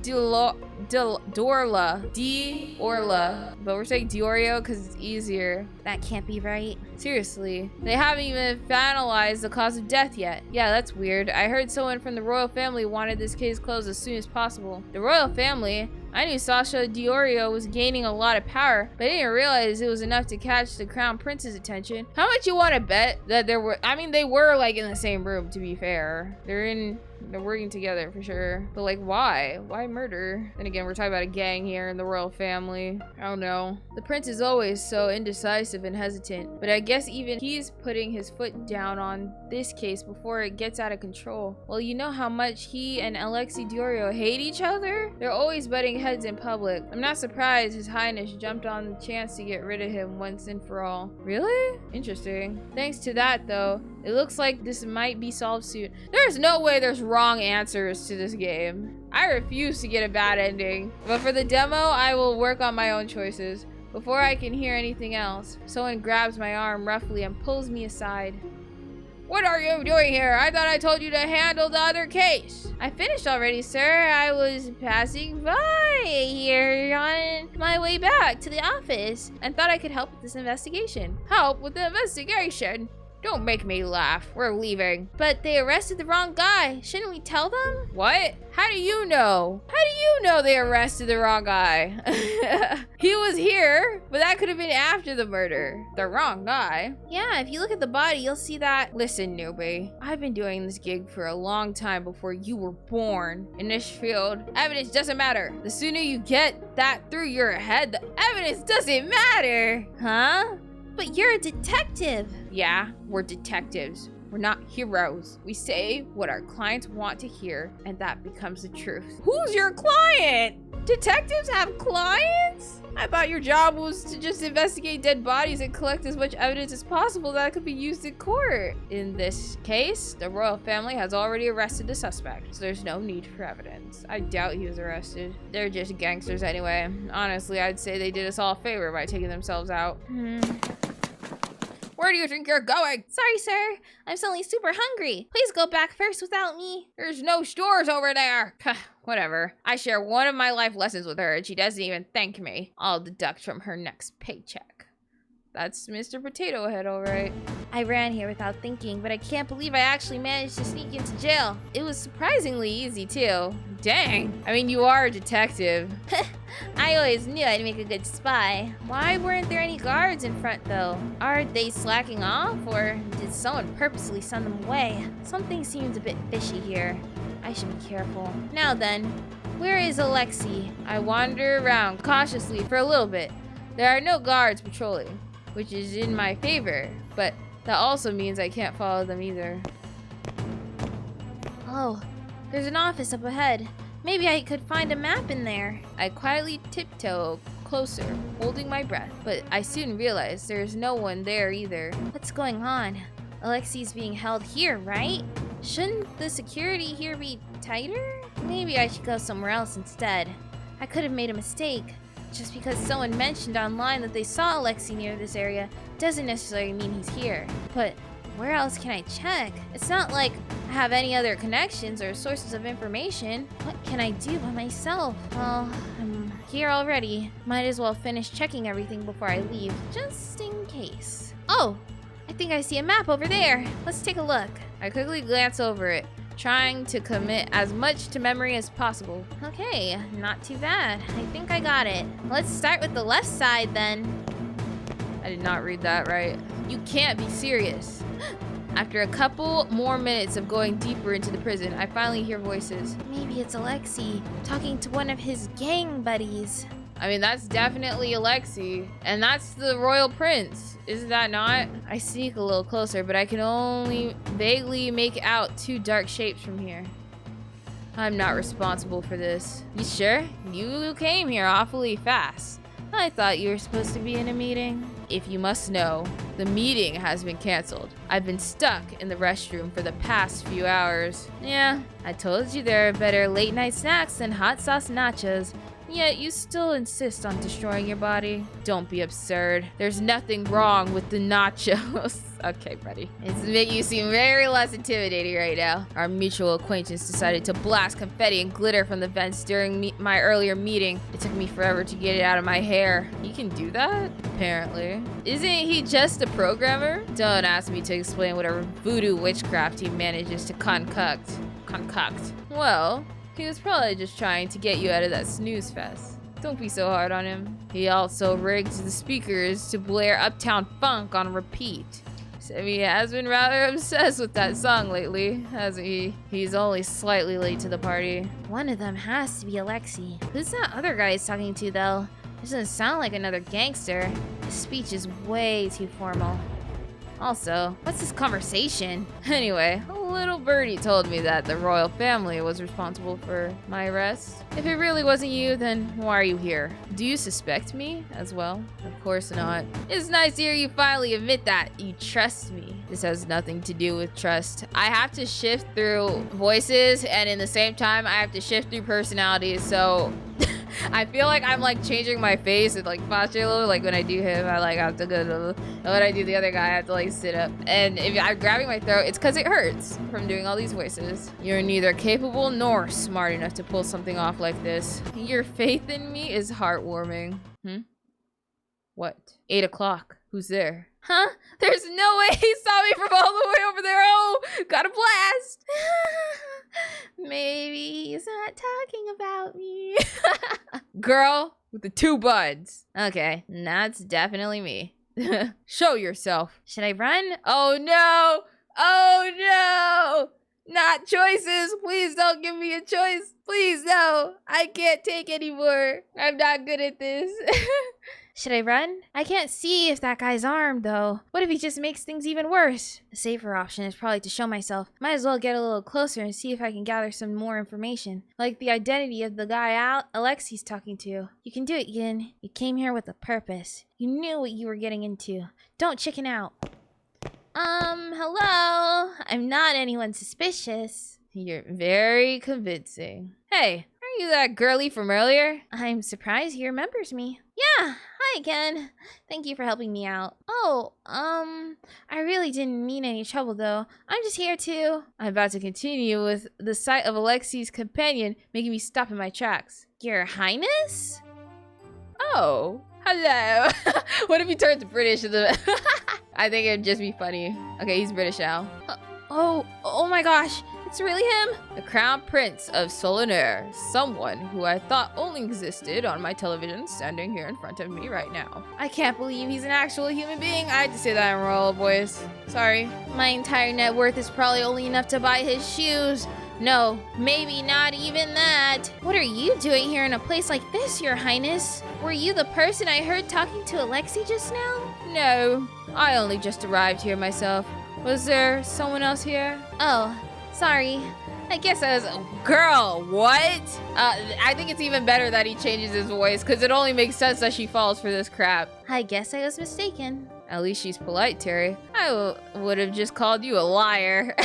but we're saying Diorio because it's easier. That can't be right. Seriously, they haven't even finalized the cause of death yet. Yeah, that's weird. I heard someone from the royal family wanted this case closed as soon as possible. The royal family? I knew Sasha Diorio was gaining a lot of power, but I didn't realize it was enough to catch the crown prince's attention. How much you want to bet that they were like in the same room, to be fair. They're working together for sure. But like, why? Why murder? Then again, we're talking about a gang here in the royal family. I don't know. The prince is always so indecisive and hesitant, but I guess even he's putting his foot down on this case before it gets out of control. Well, you know how much he and Alexi Diorio hate each other? They're always butting heads in public. I'm not surprised His Highness jumped on the chance to get rid of him once and for all. Really? Interesting. Thanks to that, though, it looks like this might be solved soon. There's no way there's wrong answers to this game. I refuse to get a bad ending. But for the demo, I will work on my own choices. Before I can hear anything else, someone grabs my arm roughly and pulls me aside. What are you doing here? I thought I told you to handle the other case. I finished already, sir. I was passing by here on my way back to the office and thought I could help with this investigation. Help with the investigation? Don't make me laugh. We're leaving. But they arrested the wrong guy. Shouldn't we tell them? What? How do you know? How do you know they arrested the wrong guy? He was here, but that could have been after the murder. The wrong guy. Yeah, if you look at the body, you'll see that. Listen, newbie. I've been doing this gig for a long time before you were born. In this field, evidence doesn't matter. The sooner you get that through your head, the evidence doesn't matter. Huh? But you're a detective. Yeah, we're detectives. We're not heroes. We say what our clients want to hear, and that becomes the truth. Who's your client? Detectives have clients? I thought your job was to just investigate dead bodies and collect as much evidence as possible that could be used in court. In this case, the royal family has already arrested the suspect, so there's no need for evidence. I doubt he was arrested. They're just gangsters anyway. Honestly, I'd say they did us all a favor by taking themselves out. Where do you think you're going? Sorry, sir. I'm suddenly super hungry. Please go back first without me. There's no stores over there. Whatever. I share one of my life lessons with her and she doesn't even thank me. I'll deduct from her next paycheck. That's Mr. Potato Head, all right. I ran here without thinking, but I can't believe I actually managed to sneak into jail. It was surprisingly easy, too. Dang. I mean, you are a detective. I always knew I'd make a good spy. Why weren't there any guards in front, though? Are they slacking off, or did someone purposely send them away? Something seems a bit fishy here. I should be careful. Now then, where is Alexei? I wander around cautiously for a little bit. There are no guards patrolling, which is in my favor, but that also means I can't follow them either. Oh, there's an office up ahead. Maybe I could find a map in there. I quietly tiptoe closer, holding my breath, but I soon realize there's no one there either. What's going on? Alexei's being held here, right? Shouldn't the security here be tighter? Maybe I should go somewhere else instead. I could have made a mistake. Just because someone mentioned online that they saw Alexei near this area doesn't necessarily mean he's here. But where else can I check? It's not like I have any other connections or sources of information. What can I do by myself? Well, I'm here already. Might as well finish checking everything before I leave, just in case. Oh, I think I see a map over there. Let's take a look. I quickly glance over it, trying to commit as much to memory as possible. Okay, not too bad. I think I got it. Let's start with the left side then. I did not read that right. You can't be serious. After a couple more minutes of going deeper into the prison, I finally hear voices. Maybe it's Alexei talking to one of his gang buddies. I mean, that's definitely Alexei, and that's the royal prince, is that not? I sneak a little closer, but I can only vaguely make out two dark shapes from here. I'm not responsible for this. You sure? You came here awfully fast. I thought you were supposed to be in a meeting. If you must know, the meeting has been canceled. I've been stuck in the restroom for the past few hours. Yeah, I told you there are better late night snacks than hot sauce nachos. Yet you still insist on destroying your body? Don't be absurd. There's nothing wrong with the nachos. Okay, buddy. It's making you seem very less intimidating right now. Our mutual acquaintance decided to blast confetti and glitter from the vents during my earlier meeting. It took me forever to get it out of my hair. He can do that? Apparently. Isn't he just a programmer? Don't ask me to explain whatever voodoo witchcraft he manages to concoct. Well, he was probably just trying to get you out of that snooze fest. Don't be so hard on him. He also rigged the speakers to blare Uptown Funk on repeat. Sammy has been rather obsessed with that song lately, hasn't he? He's only slightly late to the party. One of them has to be Alexei. Who's that other guy he's talking to, though? Doesn't sound like another gangster. His speech is way too formal. Also, what's this conversation? Anyway, a little birdie told me that the royal family was responsible for my arrest. If it really wasn't you, then why are you here? Do you suspect me as well? Of course not. It's nice to hear you finally admit that you trust me. This has nothing to do with trust. I have to shift through voices, and in the same time, I have to shift through personalities, so I feel like I'm like changing my face and like posture a little. Like when I do him, I like have to go. And when I do the other guy, I have to like sit up. And if I'm grabbing my throat, it's because it hurts from doing all these voices. You're neither capable nor smart enough to pull something off like this. Your faith in me is heartwarming. What? 8 o'clock. Who's there? Huh? There's no way he saw me from girl with the 2 buds. Okay, that's definitely me. Show yourself. Should I run? Oh no! Oh no! Not choices. Please don't give me a choice. Please no. I can't take anymore. I'm not good at this. Should I run? I can't see if that guy's armed, though. What if he just makes things even worse? The safer option is probably to show myself. Might as well get a little closer and see if I can gather some more information. Like the identity of the guy Alexi's talking to. You can do it, Yin. You came here with a purpose. You knew what you were getting into. Don't chicken out. Hello? I'm not anyone suspicious. You're very convincing. Hey, are you that girly from earlier? I'm surprised he remembers me. Yeah, hi again. Thank you for helping me out. Oh, I really didn't mean any trouble though. I'm just here to... I'm about to continue with the sight of Alexi's companion making me stop in my tracks. Your Highness? Oh, hello. What if he turns British in the... I think it'd just be funny. Okay, he's British now. Oh my gosh. It's really him? The Crown Prince of Solanaire. Someone who I thought only existed on my television standing here in front of me right now. I can't believe he's an actual human being. I had to say that in royal voice. Sorry. My entire net worth is probably only enough to buy his shoes. No, maybe not even that. What are you doing here in a place like this, Your Highness? Were you the person I heard talking to Alexi just now? No, I only just arrived here myself. Was there someone else here? Oh, sorry. I guess I was... Girl, what? I think it's even better that he changes his voice, because it only makes sense that she falls for this crap. I guess I was mistaken. At least she's polite, Terry. I would have just called you a liar.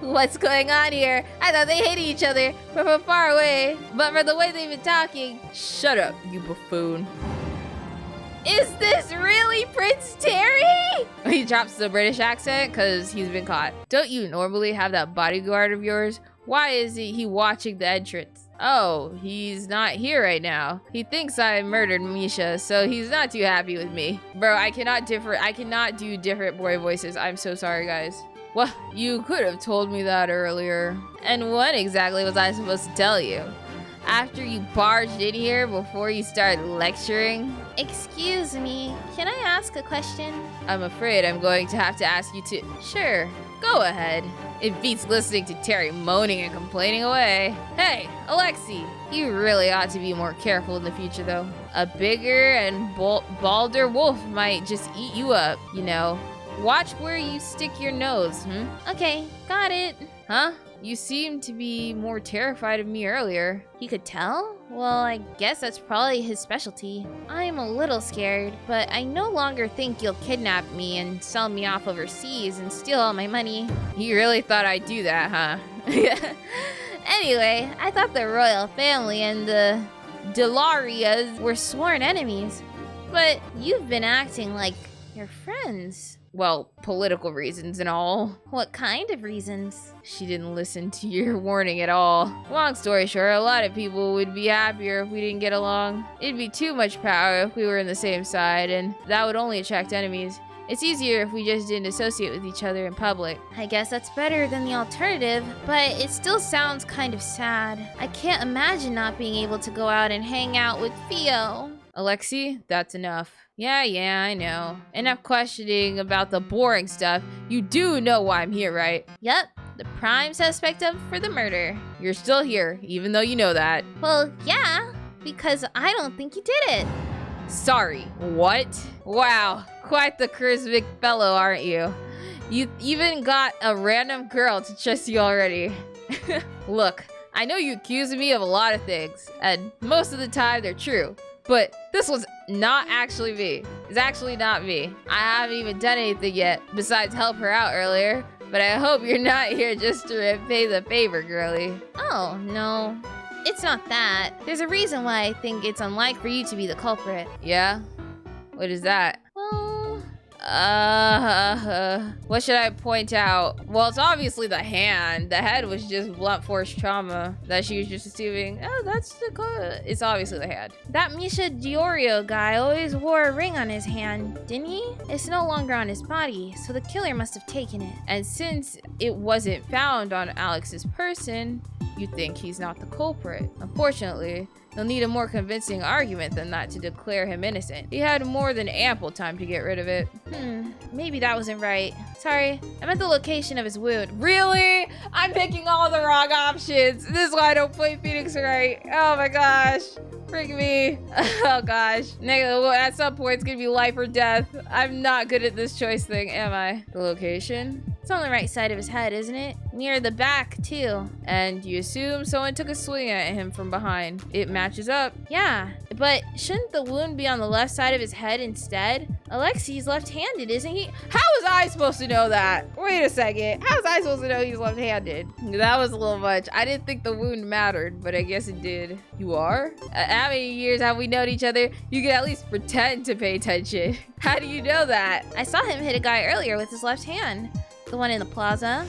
What's going on here? I thought they hated each other from far away. But for the way they've been talking... Shut up, you buffoon. Is this really Prince Terry? He drops the British accent because he's been caught. Don't you normally have that bodyguard of yours? Why is he watching the entrance? Oh, he's not here right now. He thinks I murdered Misha, so he's not too happy with me. Bro, I cannot do different boy voices. I'm so sorry, guys. Well, you could have told me that earlier. And what exactly was I supposed to tell you? After you barged in here before you started lecturing? Excuse me, can I ask a question? I'm afraid I'm going to have to ask you to... Sure, go ahead. It beats listening to Terry moaning and complaining away. Hey, Alexi, you really ought to be more careful in the future, though. A bigger and balder wolf might just eat you up, you know. Watch where you stick your nose, Okay, got it. Huh? You seemed to be more terrified of me earlier. You could tell? Well, I guess that's probably his specialty. I'm a little scared, but I no longer think you'll kidnap me and sell me off overseas and steal all my money. You really thought I'd do that, huh? Anyway, I thought the royal family and the Delarias were sworn enemies. But you've been acting like you're friends. Well, political reasons and all. What kind of reasons? She didn't listen to your warning at all. Long story short, a lot of people would be happier if we didn't get along. It'd be too much power if we were on the same side, and that would only attract enemies. It's easier if we just didn't associate with each other in public. I guess that's better than the alternative, but it still sounds kind of sad. I can't imagine not being able to go out and hang out with Theo. Alexi, that's enough. Yeah, I know. Enough questioning about the boring stuff. You do know why I'm here, right? Yep, the prime suspect for the murder. You're still here, even though you know that. Well, yeah, because I don't think you did it. Sorry, what? Wow, quite the charismatic fellow, aren't you? You even got a random girl to trust you already. Look, I know you accuse me of a lot of things, and most of the time they're true. But this was not actually me. It's actually not me. I haven't even done anything yet, besides help her out earlier. But I hope you're not here just to repay the favor, girlie. Oh, no. It's not that. There's a reason why I think it's unlikely for you to be the culprit. Yeah? What is that? What should I point out? Well, it's obviously the hand. The head was just blunt force trauma that she was just assuming. Oh, that's the... It's obviously the hand. That Misha Diorio guy always wore a ring on his hand, didn't he? It's no longer on his body, so the killer must have taken it. And since it wasn't found on Alex's person, you think he's not the culprit. Unfortunately, you'll need a more convincing argument than that to declare him innocent. He had more than ample time to get rid of it. Maybe that wasn't right. Sorry, I meant the location of his wound. Really? I'm picking all the wrong options. This is why I don't play Phoenix right. Oh my gosh. Freak me. Oh gosh. At some point, it's gonna be life or death. I'm not good at this choice thing, am I? The location? It's on the right side of his head, isn't it? Near the back, too. And you assume someone took a swing at him from behind. It matches up. Yeah, but shouldn't the wound be on the left side of his head instead? Alexi's left-handed, isn't he? How was I supposed to know that? Wait a second. How was I supposed to know he's left-handed? That was a little much. I didn't think the wound mattered, but I guess it did. You are? How many years have we known each other? You can at least pretend to pay attention. How do you know that? I saw him hit a guy earlier with his left hand. The one in the plaza.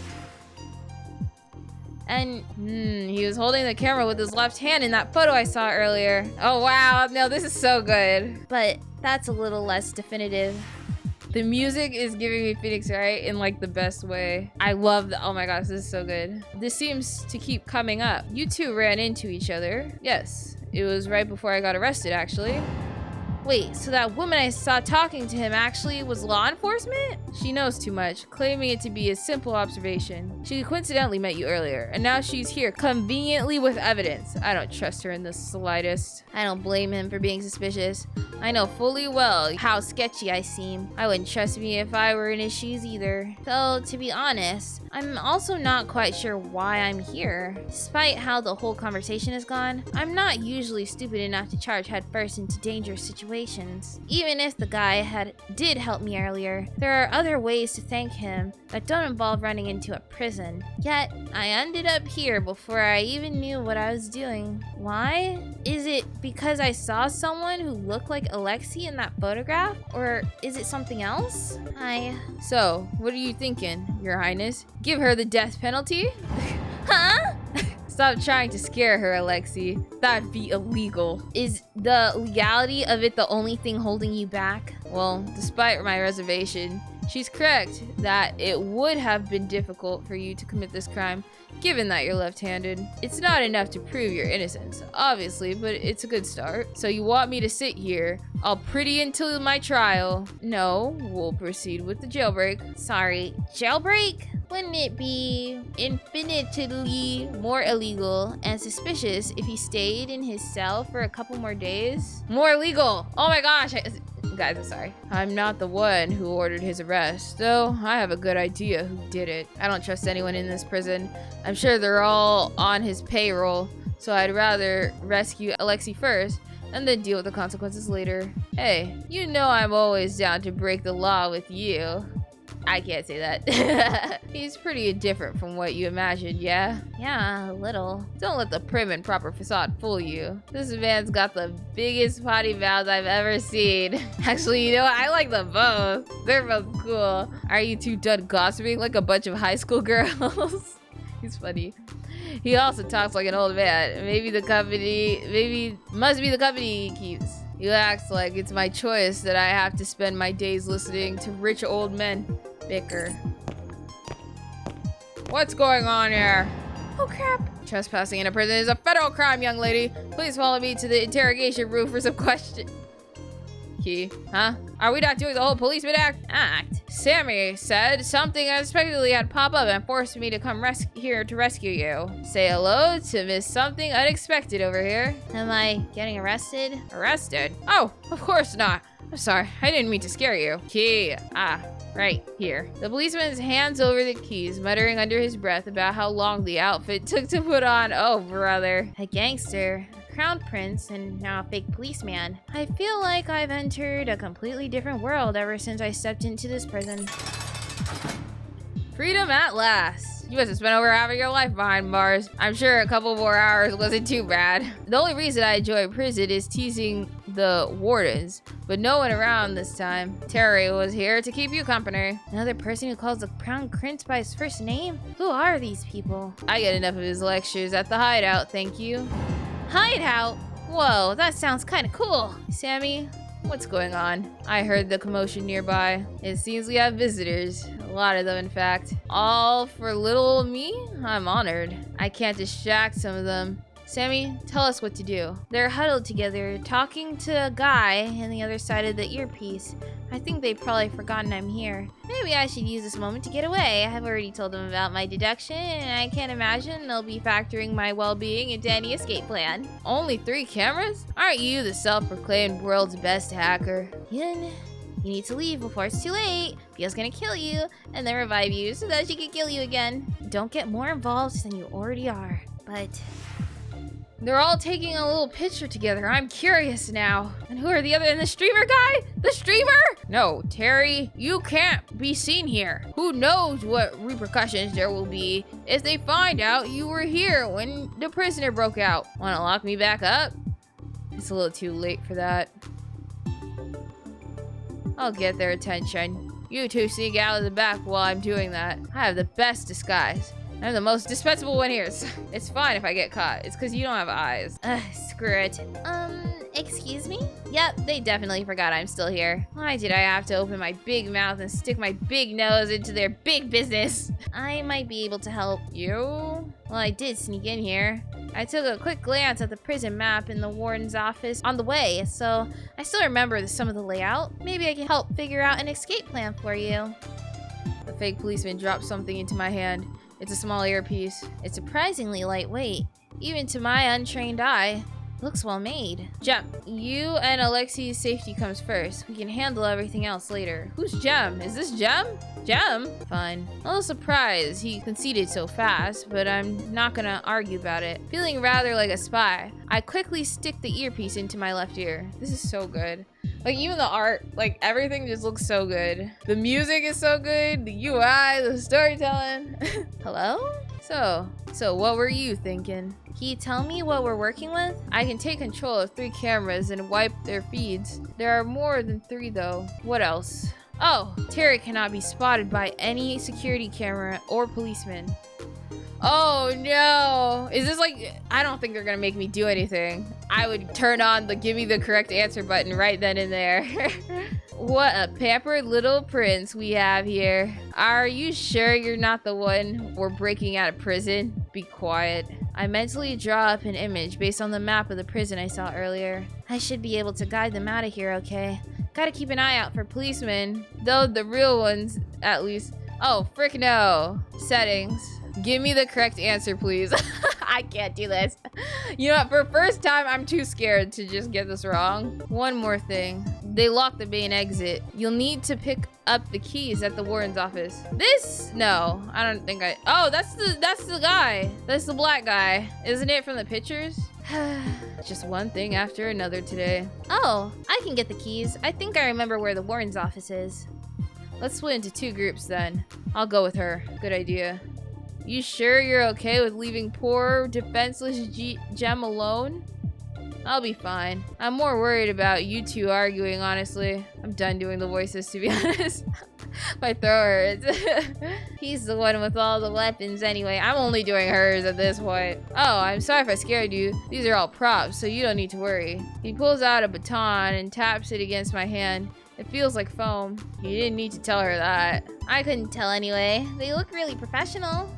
And he was holding the camera with his left hand in that photo I saw earlier. Oh wow, no, this is so good. But that's a little less definitive. The music is giving me Phoenix Wright in like the best way. I love the, oh my gosh, this is so good. This seems to keep coming up. You two ran into each other. Yes, it was right before I got arrested actually. Wait, so that woman I saw talking to him actually was law enforcement? She knows too much, claiming it to be a simple observation. She coincidentally met you earlier, and now she's here conveniently with evidence. I don't trust her in the slightest. I don't blame him for being suspicious. I know fully well how sketchy I seem. I wouldn't trust me if I were in his shoes either. Though, to be honest, I'm also not quite sure why I'm here. Despite how the whole conversation has gone, I'm not usually stupid enough to charge headfirst into dangerous situations. Even if the guy did help me earlier, there are other ways to thank him that don't involve running into a prison. Yet, I ended up here before I even knew what I was doing. Why? Is it because I saw someone who looked like Alexi in that photograph? Or is it something else? So, what are you thinking, Your Highness? Give her the death penalty? Huh? Stop trying to scare her, Alexi. That'd be illegal. Is the legality of it the only thing holding you back? Well, despite my reservation, she's correct that it would have been difficult for you to commit this crime, given that you're left-handed. It's not enough to prove your innocence, obviously, but it's a good start. So you want me to sit here, all pretty until my trial? No, we'll proceed with the jailbreak. Sorry, jailbreak? Wouldn't it be infinitely more illegal and suspicious if he stayed in his cell for a couple more days? More legal! Oh my gosh! Guys, I'm sorry. I'm not the one who ordered his arrest, though I have a good idea who did it. I don't trust anyone in this prison. I'm sure they're all on his payroll, so I'd rather rescue Alexi first and then deal with the consequences later. Hey, you know I'm always down to break the law with you. I can't say that. He's pretty different from what you imagined, yeah? Yeah, a little. Don't let the prim and proper facade fool you. This man's got the biggest potty mouths I've ever seen. Actually, you know what? I like them both. They're both cool. Are you two done gossiping like a bunch of high school girls? He's funny. He also talks like an old man. Must be the company he keeps. He acts like it's my choice that I have to spend my days listening to rich old men bicker. What's going on here? Oh crap. Trespassing in a prison is a federal crime, young lady. Please follow me to the interrogation room for some questions. Key, huh? Are we not doing the whole policeman act? Sammy said something unexpectedly had popped up and forced me to come here to rescue you. Say hello to Miss Something Unexpected over here. Am I getting arrested? Arrested? Oh, of course not. I'm sorry, I didn't mean to scare you. Key, right here. The policeman hands over the keys, muttering under his breath about how long the outfit took to put on. Oh, brother. A gangster, a crown prince, and now a fake policeman. I feel like I've entered a completely different world ever since I stepped into this prison. Freedom at last. You must have spent over half of your life behind bars. I'm sure a couple more hours wasn't too bad. The only reason I enjoy prison is teasing the wardens, but no one around this time. Terry was here to keep you company. Another person who calls the crown prince by his first name? Who are these people? I get enough of his lectures at the hideout, thank you. Hideout? Whoa, that sounds kind of cool. Sammy, What's going on? I heard the commotion nearby. It seems we have visitors. A lot of them, in fact. All for little old me? I'm honored. I can't distract some of them. Sammy, tell us what to do. They're huddled together, talking to a guy on the other side of the earpiece. I think they've probably forgotten I'm here. Maybe I should use this moment to get away. I've already told them about my deduction, and I can't imagine they'll be factoring my well-being into any escape plan. Only 3 cameras? Aren't you the self-proclaimed world's best hacker? Yun, you need to leave before it's too late. Fia's gonna kill you, and then revive you so that she can kill you again. Don't get more involved than you already are. But they're all taking a little picture together. I'm curious now. And who are the other? And the streamer guy? The streamer? No, Terry, you can't be seen here. Who knows what repercussions there will be if they find out you were here when the prisoner broke out. Want to lock me back up? It's a little too late for that. I'll get their attention. You two sneak out of the back while I'm doing that. I have the best disguise. I'm the most dispensable one here. It's fine if I get caught. It's because you don't have eyes. Screw it. Excuse me? Yep, they definitely forgot I'm still here. Why did I have to open my big mouth and stick my big nose into their big business? I might be able to help. You? Well, I did sneak in here. I took a quick glance at the prison map in the warden's office on the way, so I still remember some of the layout. Maybe I can help figure out an escape plan for you. The fake policeman dropped something into my hand. It's a small earpiece. It's surprisingly lightweight. Even to my untrained eye, looks well made. Jem, you and Alexi's safety comes first. We can handle everything else later. Who's Jem? Is this Jem? Jem? Fine. A little surprised he conceded so fast, but I'm not gonna argue about it. Feeling rather like a spy, I quickly stick the earpiece into my left ear. This is so good. Like, even the art, like, everything just looks so good. The music is so good, the UI, the storytelling. Hello? So what were you thinking? Can you tell me what we're working with? I can take control of 3 cameras and wipe their feeds. There are more than 3 though. What else? Oh, Terry cannot be spotted by any security camera or policeman. Oh no! Is this like, I don't think they're gonna make me do anything. I would turn on the give me the correct answer button right then and there. What a pampered little prince we have here. Are you sure you're not the one we're breaking out of prison? Be quiet. I mentally draw up an image based on the map of the prison I saw earlier. I should be able to guide them out of here, okay? Gotta keep an eye out for policemen, though the real ones, at least. Oh, frick no. Settings. Give me the correct answer, please. I can't do this. You know what? For first time, I'm too scared to just get this wrong. One more thing. They locked the main exit. You'll need to pick up the keys at the warden's office. This? No, I don't think I... Oh, that's the guy. That's the black guy. Isn't it from the pictures? Just one thing after another today. Oh, I can get the keys. I think I remember where the warden's office is. Let's split into 2 groups then. I'll go with her. Good idea. You sure you're okay with leaving poor, defenseless Jem alone? I'll be fine. I'm more worried about you 2 arguing, honestly. I'm done doing the voices, to be honest. My throat hurts. He's the one with all the weapons anyway. I'm only doing hers at this point. Oh, I'm sorry if I scared you. These are all props, so you don't need to worry. He pulls out a baton and taps it against my hand. It feels like foam. You didn't need to tell her that. I couldn't tell anyway. They look really professional.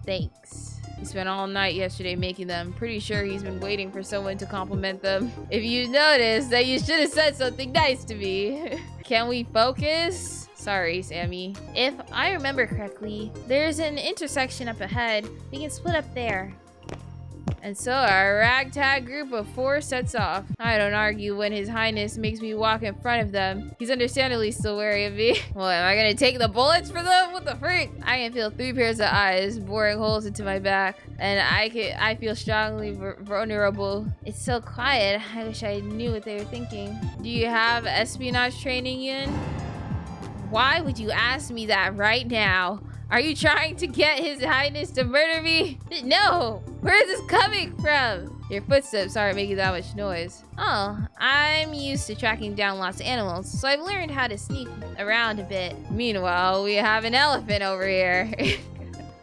Thanks. He spent all night yesterday making them. Pretty sure he's been waiting for someone to compliment them. If you noticed, that you should have said something nice to me. Can we focus? Sorry, Sammy. If I remember correctly, there's an intersection up ahead. We can split up there. And so our ragtag group of 4 sets off. I don't argue when His Highness makes me walk in front of them. He's understandably still wary of me. Well, am I gonna take the bullets for them? What the freak? I can feel 3 pairs of eyes boring holes into my back. And I feel strongly vulnerable. It's so quiet. I wish I knew what they were thinking. Do you have espionage training, Yun? Why would you ask me that right now? Are you trying to get His Highness to murder me? No! Where is this coming from? Your footsteps aren't making that much noise. Oh, I'm used to tracking down lots of animals, so I've learned how to sneak around a bit. Meanwhile, we have an elephant over here.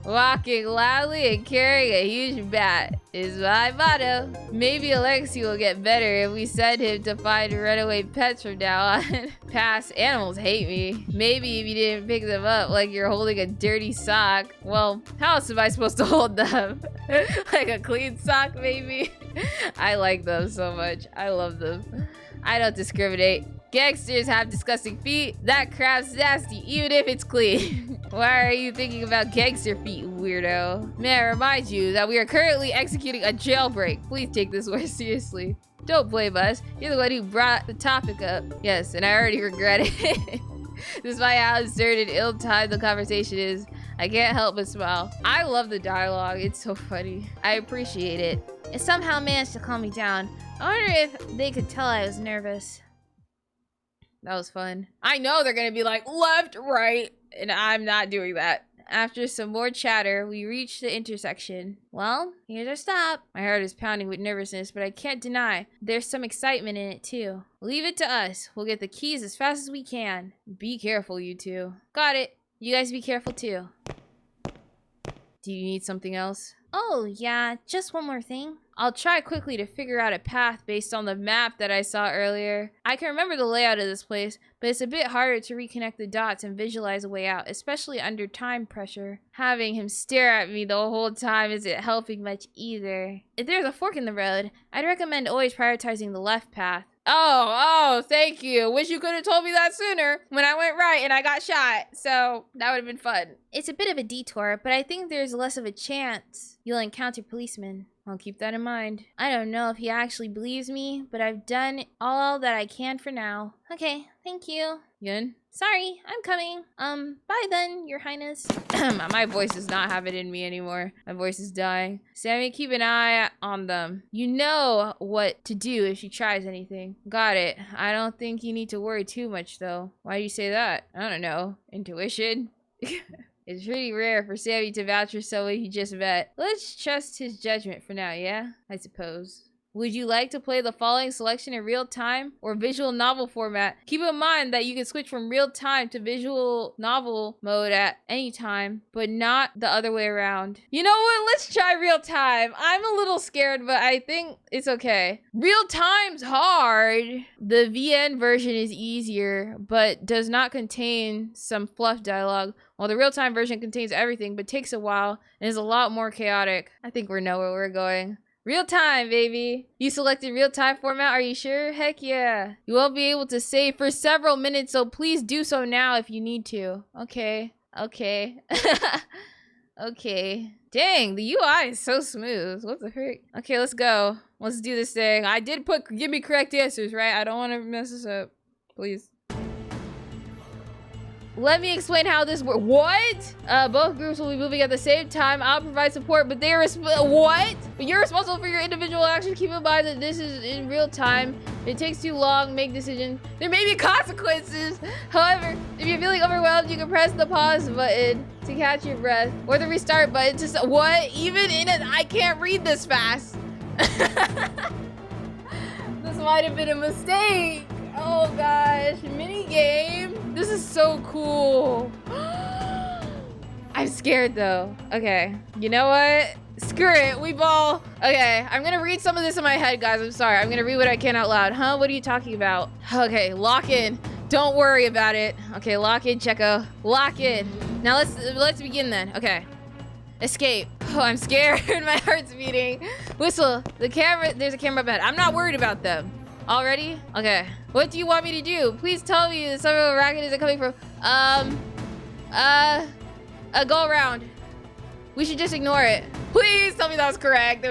Walking loudly and carrying a huge bat is my motto. Maybe Alexi will get better if we send him to find runaway pets from now on. Pass, animals hate me. Maybe if you didn't pick them up like you're holding a dirty sock. Well, how else am I supposed to hold them? Like a clean sock, maybe? I like them so much. I love them. I don't discriminate. Gangsters have disgusting feet. That crap's nasty, even if it's clean. Why are you thinking about gangster feet, weirdo? May I remind you that we are currently executing a jailbreak. Please take this more seriously. Don't blame us. You're the one who brought the topic up. Yes, and I already regret it. Despite how absurd and ill-timed the conversation is, I can't help but smile. I love the dialogue. It's so funny. I appreciate it. It somehow managed to calm me down. I wonder if they could tell I was nervous. That was fun. I know they're gonna be like, left, right, and I'm not doing that. After some more chatter, we reach the intersection. Well, here's our stop. My heart is pounding with nervousness, but I can't deny there's some excitement in it too. Leave it to us. We'll get the keys as fast as we can. Be careful, you two. Got it. You guys be careful too. Do you need something else? Oh, yeah, just one more thing. I'll try quickly to figure out a path based on the map that I saw earlier. I can remember the layout of this place, but it's a bit harder to reconnect the dots and visualize a way out, especially under time pressure. Having him stare at me the whole time isn't helping much either. If there's a fork in the road, I'd recommend always prioritizing the left path. Oh, thank you. Wish you could have told me that sooner when I went right and I got shot. So that would have been fun. It's a bit of a detour, but I think there's less of a chance you'll encounter policemen. I'll keep that in mind. I don't know if he actually believes me, but I've done all that I can for now. Okay, thank you. Yun? Sorry, I'm coming. Bye then, Your Highness. My voice does not have it in me anymore. My voice is dying. Sammy, keep an eye on them. You know what to do if she tries anything. Got it. I don't think you need to worry too much, though. Why do you say that? I don't know. Intuition? It's pretty rare for Sammy to vouch for someone he just met. Let's trust his judgment for now, yeah? I suppose. Would you like to play the following selection in real time or visual novel format? Keep in mind that you can switch from real time to visual novel mode at any time, but not the other way around. You know what? Let's try real time. I'm a little scared, but I think it's okay. Real time's hard. The VN version is easier, but does not contain some fluff dialogue, while the real time version contains everything, but takes a while and is a lot more chaotic. I think we know where we're going. Real time, baby. You selected real time format, are you sure? Heck yeah. You won't be able to save for several minutes, so please do so now if you need to. Okay. Okay. Okay. Dang, the UI is so smooth. What the heck? Okay, let's go. Let's do this thing. I did give me correct answers, right? I don't want to mess this up. Please. Let me explain how this works. What? Both groups will be moving at the same time. I'll provide support, but they are what? But you're responsible for your individual actions. Keep in mind that this is in real time. If it takes too long, make decisions. There may be consequences. However, if you're feeling overwhelmed, you can press the pause button to catch your breath, or the restart button to what? Even in it, I can't read this fast. This might have been a mistake. Oh gosh, mini game. This is so cool. I'm scared though. Okay, you know what? Screw it, we ball. Okay, I'm gonna read some of this in my head, guys. I'm sorry, I'm gonna read what I can out loud. Huh, what are you talking about? Okay, lock in. Don't worry about it. Okay, lock in, Cheko. Lock in. Now let's begin then. Okay. Escape. Oh, I'm scared. My heart's beating. Whistle. The camera, there's a camera up ahead. I'm not worried about them. Already? Okay. What do you want me to do? Please tell me that some of the racket isn't coming from, go around. We should just ignore it. Please tell me that was correct.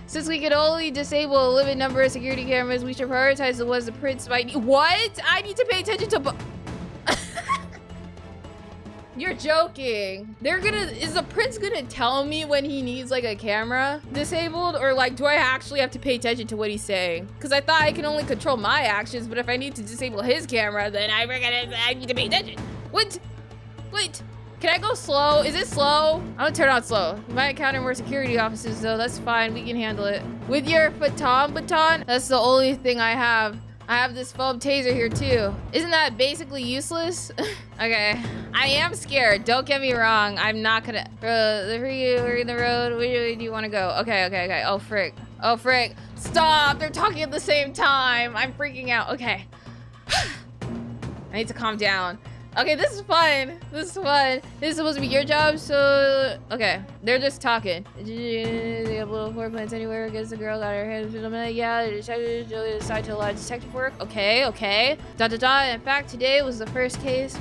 Since we can only disable a limited number of security cameras, we should prioritize the ones the prince might need. What? I need to pay attention to You're joking. Is the prince gonna tell me when he needs like a camera disabled, or like do I actually have to pay attention to what he's saying? Because I thought I can only control my actions, but if I need to disable his camera, then I need to pay attention. What? Wait, can I go slow? Is it slow? I'm gonna turn on slow. We might encounter more security officers though. That's fine, we can handle it. With your baton, that's the only thing I have. I have this foam taser here too. Isn't that basically useless? Okay. I am scared. Don't get me wrong. I'm not gonna... We're in the road. Where do you want to go? Okay. Oh, frick. Oh, frick. Stop. They're talking at the same time. I'm freaking out. Okay. I need to calm down. Okay, this is fun. This is fun. This is supposed to be your job, so... Okay, they're just talking. They have little floor plans anywhere against the girl got her head. Yeah, the detective decided to allow detective work. Okay. In fact, today was her first case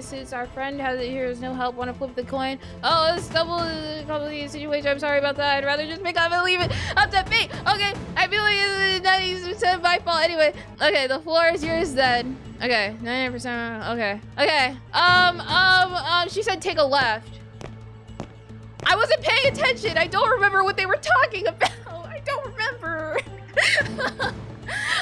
since our friend has it here. There's no help. Want to flip the coin? Oh, it's double complicated situation. I'm sorry about that. I'd rather just make up and leave it up to fate. Okay, I feel like it's 90% my fault anyway. Okay, the floor is yours then. Okay, 99%. Okay. She said take a left. I wasn't paying attention. I don't remember what they were talking about. I don't remember.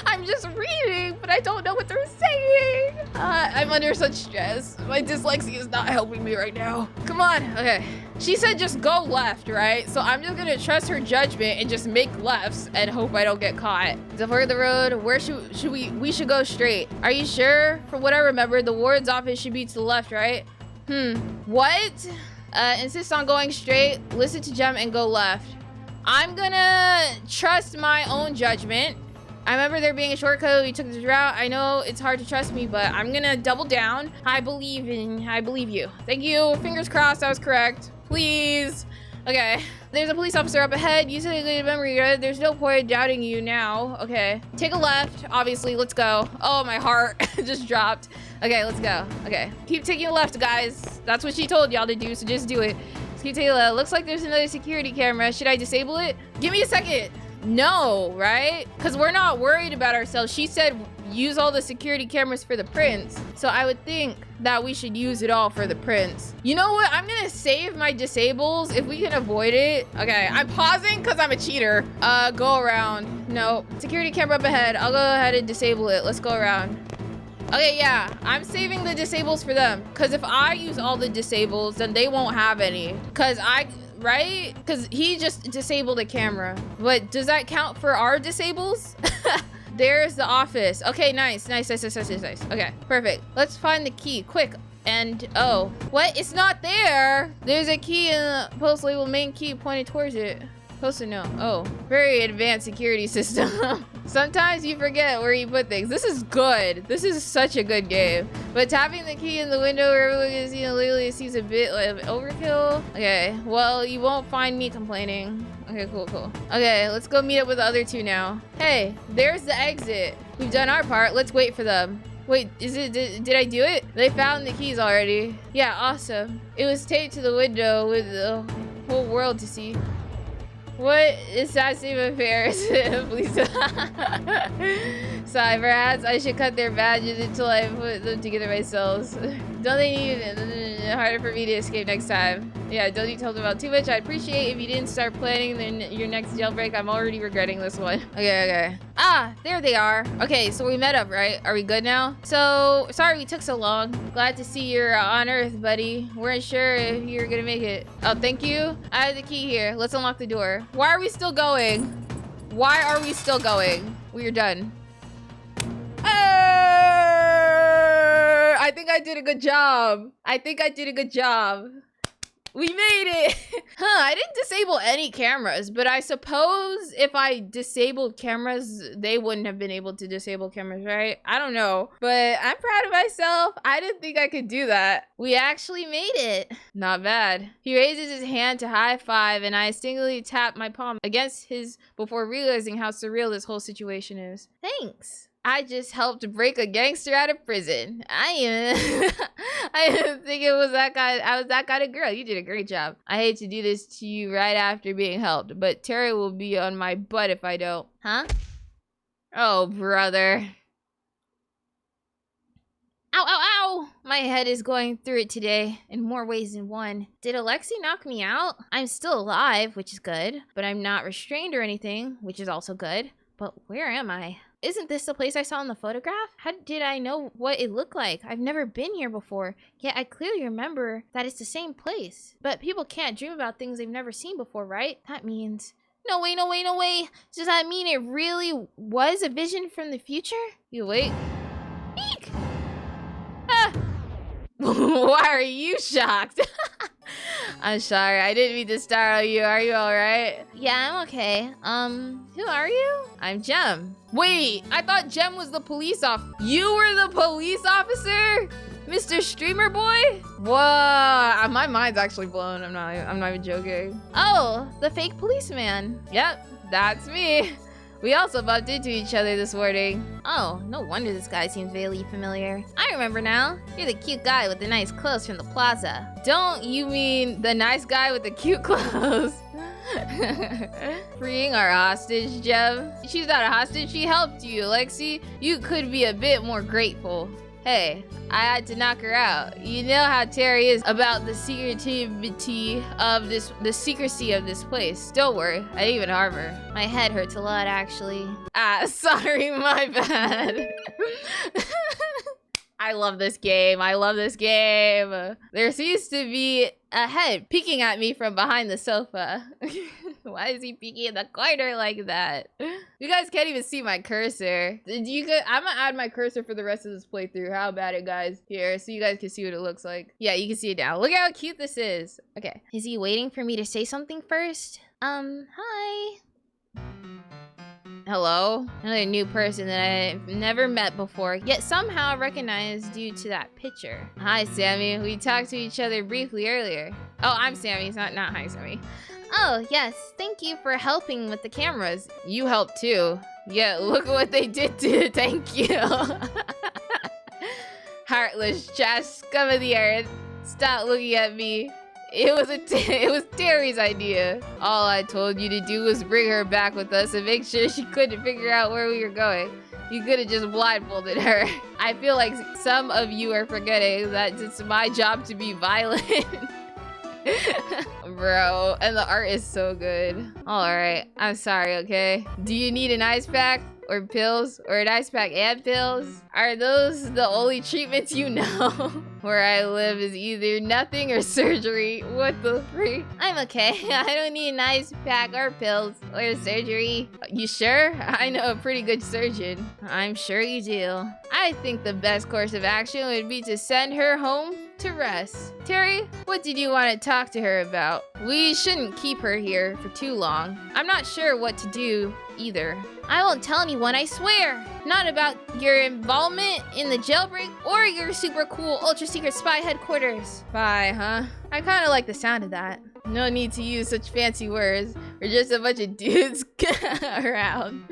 I'm just reading, but I don't know what they're saying. I'm under such stress. My dyslexia is not helping me right now. Come on. Okay. She said just go left, right? So I'm just gonna trust her judgment and just make lefts and hope I don't get caught. To further the road, where should we should go straight. Are you sure? From what I remember, the warden's office should be to the left, right? What? Insist on going straight, listen to Jem and go left. I'm gonna trust my own judgment. I remember there being a shortcut. We took this route. I know it's hard to trust me, but I'm gonna double down. I believe you. Thank you. Fingers crossed I was correct. Please. Okay. There's a police officer up ahead. You said a good memory, right? There's no point doubting you now. Okay. Take a left, obviously. Let's go. Oh, my heart just dropped. Okay, let's go. Okay. Keep taking a left, guys. That's what she told y'all to do, so just do it. Let's keep taking a left. Looks like there's another security camera. Should I disable it? Give me a second. No, right? Because we're not worried about ourselves. She said use all the security cameras for the prints. So I would think that we should use it all for the prints. You know what? I'm gonna save my disables if we can avoid it. Okay, I'm pausing because I'm a cheater. Go around. No. Security camera up ahead. I'll go ahead and disable it. Let's go around. Okay, yeah. I'm saving the disables for them. Because if I use all the disables, then they won't have any. Right? Because he just disabled a camera. But does that count for our disables? There's the office. Okay, nice. Okay, perfect. Let's find the key, quick. And, oh, what? It's not there. There's a key in the post label main key pointed towards it. Post-it note. Oh, very advanced security system. Sometimes you forget where you put things. This is good. This is such a good game. But tapping the key in the window where everyone can see lately, it seems a bit like overkill. Okay, well, you won't find me complaining. Okay, cool. Okay, let's go meet up with the other two now. Hey, there's the exit. We've done our part. Let's wait for them. Wait, did I do it? They found the keys already. Yeah, awesome. It was taped to the window with the whole world to see. What is that seem embarrassing? Please. Sorry, perhaps I should cut their badges until I put them together myself. Don't they need it? Harder for me to escape next time. Yeah, don't you tell them about too much. I'd appreciate if you didn't start planning your next jailbreak. I'm already regretting this one. Okay. Ah, there they are. Okay, so we met up, right? Are we good now? So, sorry we took so long. Glad to see you're on Earth, buddy. Weren't sure if you were gonna make it. Oh, thank you. I have the key here. Let's unlock the door. Why are we still going? Why are we still going? We are done. I think I did a good job. We made it. I didn't disable any cameras, but I suppose if I disabled cameras, they wouldn't have been able to disable cameras, right? I don't know, but I'm proud of myself. I didn't think I could do that. We actually made it. Not bad. He raises his hand to high five, and I instinctively tap my palm against his before realizing how surreal this whole situation is. Thanks. I just helped break a gangster out of prison. I didn't think it was that kind. I was that kind of girl. You did a great job. I hate to do this to you right after being helped, but Terry will be on my butt if I don't. Huh? Oh, brother. Ow. My head is going through it today in more ways than one. Did Alexi knock me out? I'm still alive, which is good, but I'm not restrained or anything, which is also good. But where am I? Isn't this the place I saw in the photograph? How did I know what it looked like? I've never been here before, yet I clearly remember that it's the same place. But people can't dream about things they've never seen before, right? That means No way, no way, no way. Does that mean it really was a vision from the future? You wait. Eek! Ah. Why are you shocked? I'm sorry, I didn't mean to startle you. Are you alright? Yeah, I'm okay. Who are you? I'm Jem. Wait, I thought Jem was the police officer. You were the police officer? Mr. Streamer Boy? Whoa, my mind's actually blown. I'm not even joking. Oh, the fake policeman. Yep, that's me. We also bumped into each other this morning. Oh, no wonder this guy seems vaguely familiar. I remember now. You're the cute guy with the nice clothes from the plaza. Don't you mean the nice guy with the cute clothes? Freeing our hostage, Jem. She's not a hostage, she helped you. Lexi, you could be a bit more grateful. Hey, I had to knock her out. You know how Terry is about the secretivity of the secrecy of this place. Don't worry, I didn't even harm her. My head hurts a lot, actually. Sorry, my bad. I love this game. I love this game. There seems to be a head peeking at me from behind the sofa. Why is he peeking in the corner like that? You guys can't even see my cursor. I'm gonna add my cursor for the rest of this playthrough. How about it, guys? Here, so you guys can see what it looks like. Yeah, you can see it now. Look how cute this is. Okay. Is he waiting for me to say something first? Hi. Hello? Another new person that I've never met before, yet somehow recognized due to that picture. Hi, Sammy. We talked to each other briefly earlier. Oh, I'm Sammy. It's not hi, Sammy. Oh, yes. Thank you for helping with the cameras. You helped too. Yeah, look at what they did to thank you. Heartless trash scum of the earth. Stop looking at me. It was Terry's idea. All I told you to do was bring her back with us and make sure she couldn't figure out where we were going. You could have just blindfolded her. I feel like some of you are forgetting that it's my job to be violent. Bro, and the art is so good. Alright, I'm sorry, okay? Do you need an ice pack? Or pills? Or an ice pack and pills? Are those the only treatments you know? Where I live is either nothing or surgery. What the freak? I'm okay. I don't need an ice pack or pills or surgery. You sure? I know a pretty good surgeon. I'm sure you do. I think the best course of action would be to send her home to rest. Terry, what did you want to talk to her about? We shouldn't keep her here for too long. I'm not sure what to do either. I won't tell anyone, I swear. Not about your involvement in the jailbreak or your super cool ultra secret spy headquarters. Spy, huh? I kind of like the sound of that. No need to use such fancy words. We're just a bunch of dudes around.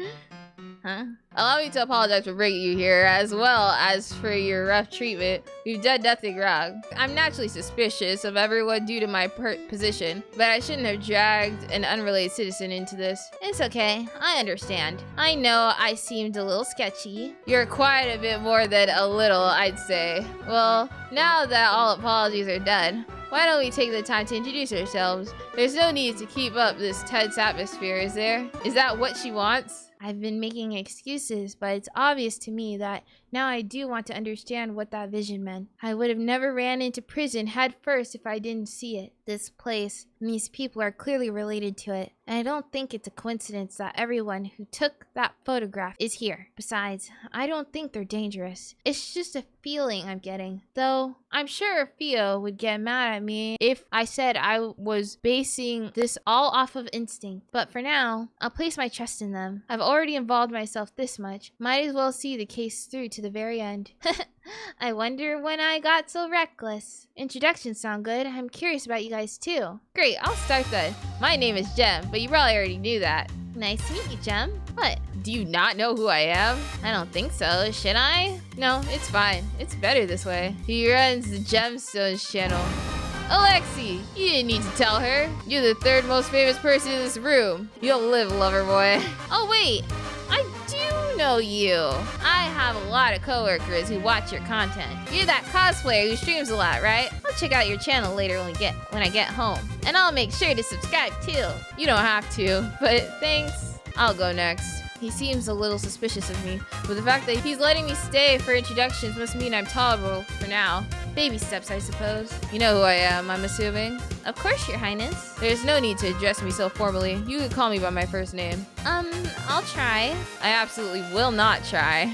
Huh? Allow me to apologize for bringing you here, as well as for your rough treatment. We've done nothing wrong. I'm naturally suspicious of everyone due to my position, but I shouldn't have dragged an unrelated citizen into this. It's okay. I understand. I know I seemed a little sketchy. You're quite a bit more than a little, I'd say. Well, now that all apologies are done, why don't we take the time to introduce ourselves? There's no need to keep up this tense atmosphere, is there? Is that what she wants? I've been making excuses, but it's obvious to me that now I do want to understand what that vision meant. I would have never ran into prison head first if I didn't see it. This place and these people are clearly related to it, and I don't think it's a coincidence that everyone who took that photograph is here. Besides, I don't think they're dangerous. It's just a feeling I'm getting. Though, I'm sure Theo would get mad at me if I said I was basing this all off of instinct. But for now, I'll place my trust in them. I've already involved myself this much. Might as well see the case through to the very end. I wonder when I got so reckless. Introductions sound good. I'm curious about you guys too. Great, I'll start then. My name is Jem, but you probably already knew that. Nice to meet you, Jem. What? Do you not know who I am? I don't think so. Should I? No, it's fine. It's better this way. He runs the Gemstones channel. Alexi, you didn't need to tell her. You're the third most famous person in this room. You'll live, lover boy. Oh, wait. I do know you. I have a lot of coworkers who watch your content. You're that cosplayer who streams a lot, right? I'll check out your channel later when I get home. And I'll make sure to subscribe too. You don't have to, but thanks. I'll go next. He seems a little suspicious of me, but the fact that he's letting me stay for introductions must mean I'm tolerable for now. Baby steps, I suppose. You know who I am, I'm assuming. Of course, Your Highness. There's no need to address me so formally. You can call me by my first name. I'll try. I absolutely will not try.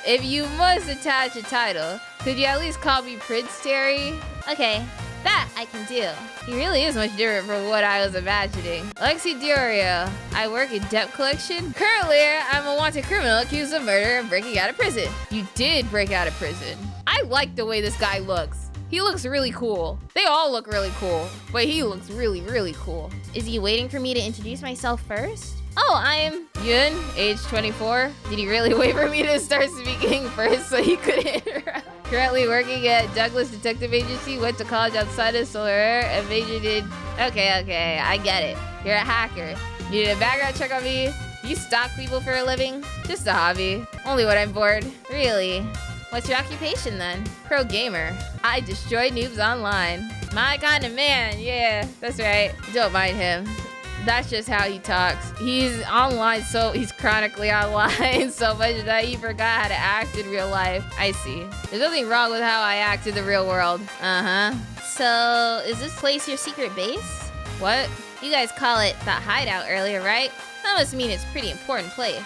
If you must attach a title, could you at least call me Prince Terry? Okay, that I can do. He really is much different from what I was imagining. Alexi Diorio. I work in debt collection. Currently, I'm a wanted criminal accused of murder and breaking out of prison. You did break out of prison. I like the way this guy looks. He looks really cool. They all look really cool, but he looks really, really cool. Is he waiting for me to introduce myself first? Oh, I'm Yun, age 24. Did he really wait for me to start speaking first so he could interrupt? Currently working at Douglas Detective Agency, went to college outside of Solar Air, and majored in... Okay, I get it. You're a hacker. You did a background check on me? You stalk people for a living? Just a hobby. Only when I'm bored. Really? What's your occupation then? Pro gamer. I destroy noobs online. My kind of man, yeah, that's right. Don't mind him. That's just how he talks. He's online, so he's chronically online so much that he forgot how to act in real life. I see. There's nothing wrong with how I act in the real world. So, is this place your secret base? What? You guys call it the hideout earlier, right? That must mean it's a pretty important place.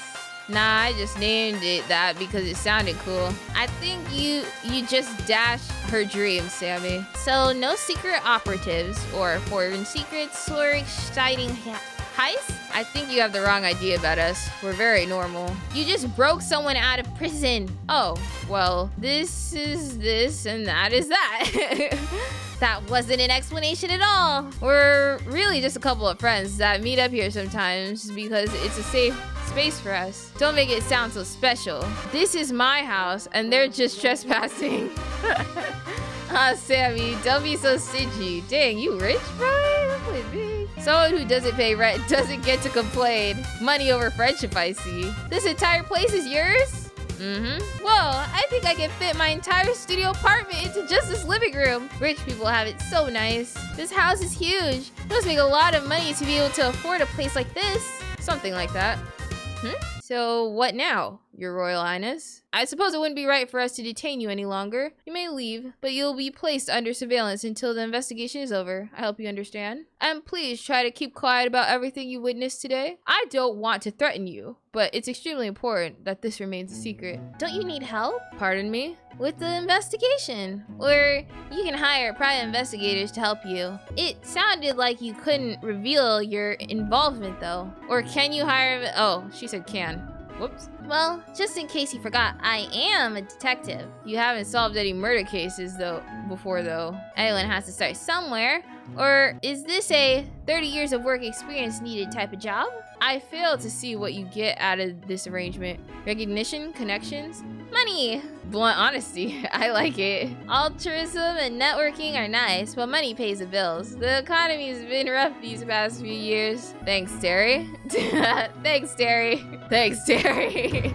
Nah, I just named it that because it sounded cool. I think you just dashed her dreams, Sammy. So no secret operatives or foreign secrets or exciting heists? I think you have the wrong idea about us. We're very normal. You just broke someone out of prison. Oh, well, this is this and that is that. That wasn't an explanation at all. We're really just a couple of friends that meet up here sometimes because it's a safe space for us. Don't make it sound so special. This is my house and they're just trespassing. Sammy, don't be so stingy. Dang, you rich, bro? Someone who doesn't pay rent doesn't get to complain. Money over friendship, I see. This entire place is yours? Well, I think I can fit my entire studio apartment into just this living room. Rich people have it so nice. This house is huge. It must make a lot of money to be able to afford a place like this. Something like that. So what now, Your Royal Highness? I suppose it wouldn't be right for us to detain you any longer. You may leave, but you'll be placed under surveillance until the investigation is over. I hope you understand. And please try to keep quiet about everything you witnessed today. I don't want to threaten you, but it's extremely important that this remains a secret. Don't you need help? Pardon me? With the investigation. Or you can hire private investigators to help you. It sounded like you couldn't reveal your involvement though. Or can you hire... Oh, she said can. Whoops. Well, just in case you forgot, I am a detective. You haven't solved any murder cases before though. Anyone has to start somewhere. Or is this a 30 years of work experience needed type of job? I fail to see what you get out of this arrangement. Recognition, connections, money. Blunt honesty. I like it. Altruism and networking are nice, but money pays the bills. The economy's been rough these past few years. Thanks, Terry. Thanks, Terry. Thanks, Terry.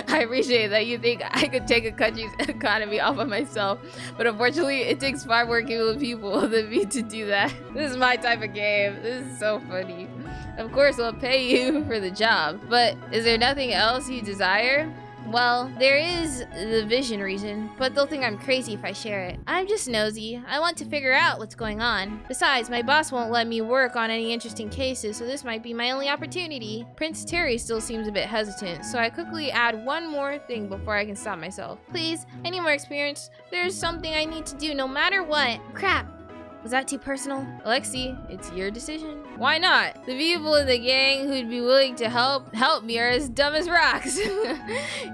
I appreciate that you think I could take a country's economy off of myself, but unfortunately, it takes far more capable people than me to do that. This is my type of game. This is so funny. Of course, we'll pay you for the job, but is there nothing else you desire? Well, there is the vision reason, but they'll think I'm crazy if I share it. I'm just nosy. I want to figure out what's going on. Besides, my boss won't let me work on any interesting cases, so this might be my only opportunity. Prince Terry still seems a bit hesitant, so I quickly add one more thing before I can stop myself. Please, I need more experience. There's something I need to do no matter what. Crap. Was that too personal? Alexi, it's your decision. Why not? The people in the gang who'd be willing to help me are as dumb as rocks.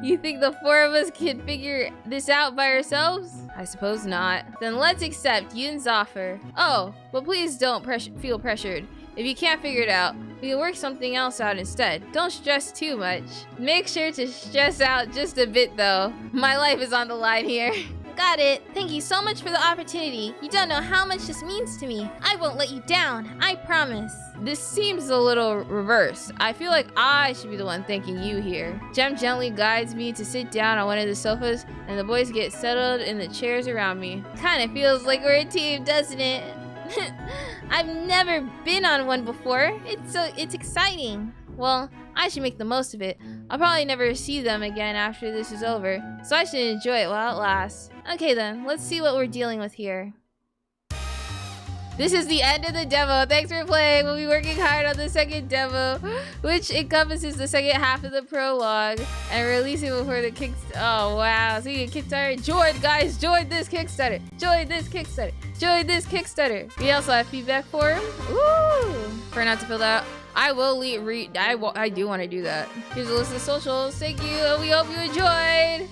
You think the four of us can figure this out by ourselves? I suppose not. Then let's accept Yun's offer. Oh, but please don't feel pressured. If you can't figure it out, we can work something else out instead. Don't stress too much. Make sure to stress out just a bit though. My life is on the line here. Got it. Thank you so much for the opportunity. You don't know how much this means to me. I won't let you down. I promise. This seems a little reversed. I feel like I should be the one thanking you here. Jem gently guides me to sit down on one of the sofas, and the boys get settled in the chairs around me. Kind of feels like we're a team, doesn't it? I've never been on one before. It's exciting. Well, I should make the most of it. I'll probably never see them again after this is over, so I should enjoy it while it lasts. Okay then, let's see what we're dealing with here. This is the end of the demo. Thanks for playing. We'll be working hard on the second demo, which encompasses the second half of the prologue, and releasing before the Kickstarter. Oh, wow. So you can Kickstarter. Join, guys. Join this Kickstarter. Join this Kickstarter. Join this Kickstarter. We also have feedback form. Ooh. For not to fill that out. I will read. I do want to do that. Here's a list of socials. Thank you. And we hope you enjoyed.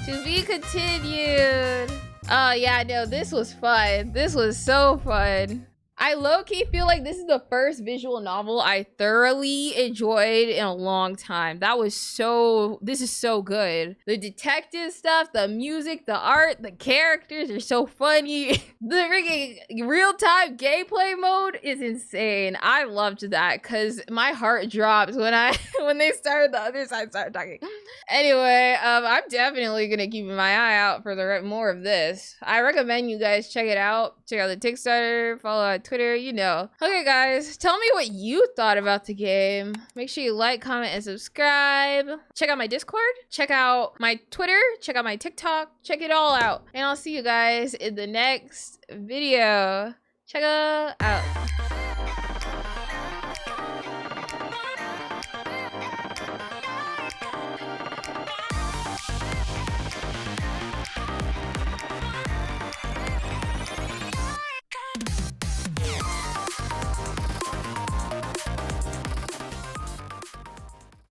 To be continued. Oh yeah, no, this was fun. This was so fun. I low-key feel like this is the first visual novel I thoroughly enjoyed in a long time. This is so good. The detective stuff, the music, the art, the characters are so funny. The freaking real-time gameplay mode is insane. I loved that because my heart dropped when they started, the other side started talking. Anyway, I'm definitely gonna keep my eye out for more of this. I recommend you guys check it out. Check out the Kickstarter, follow on Twitter, you know. Okay, guys, tell me what you thought about the game. Make sure you like, comment, and subscribe. Check out my Discord. Check out my Twitter. Check out my TikTok. Check it all out. And I'll see you guys in the next video. Check it out.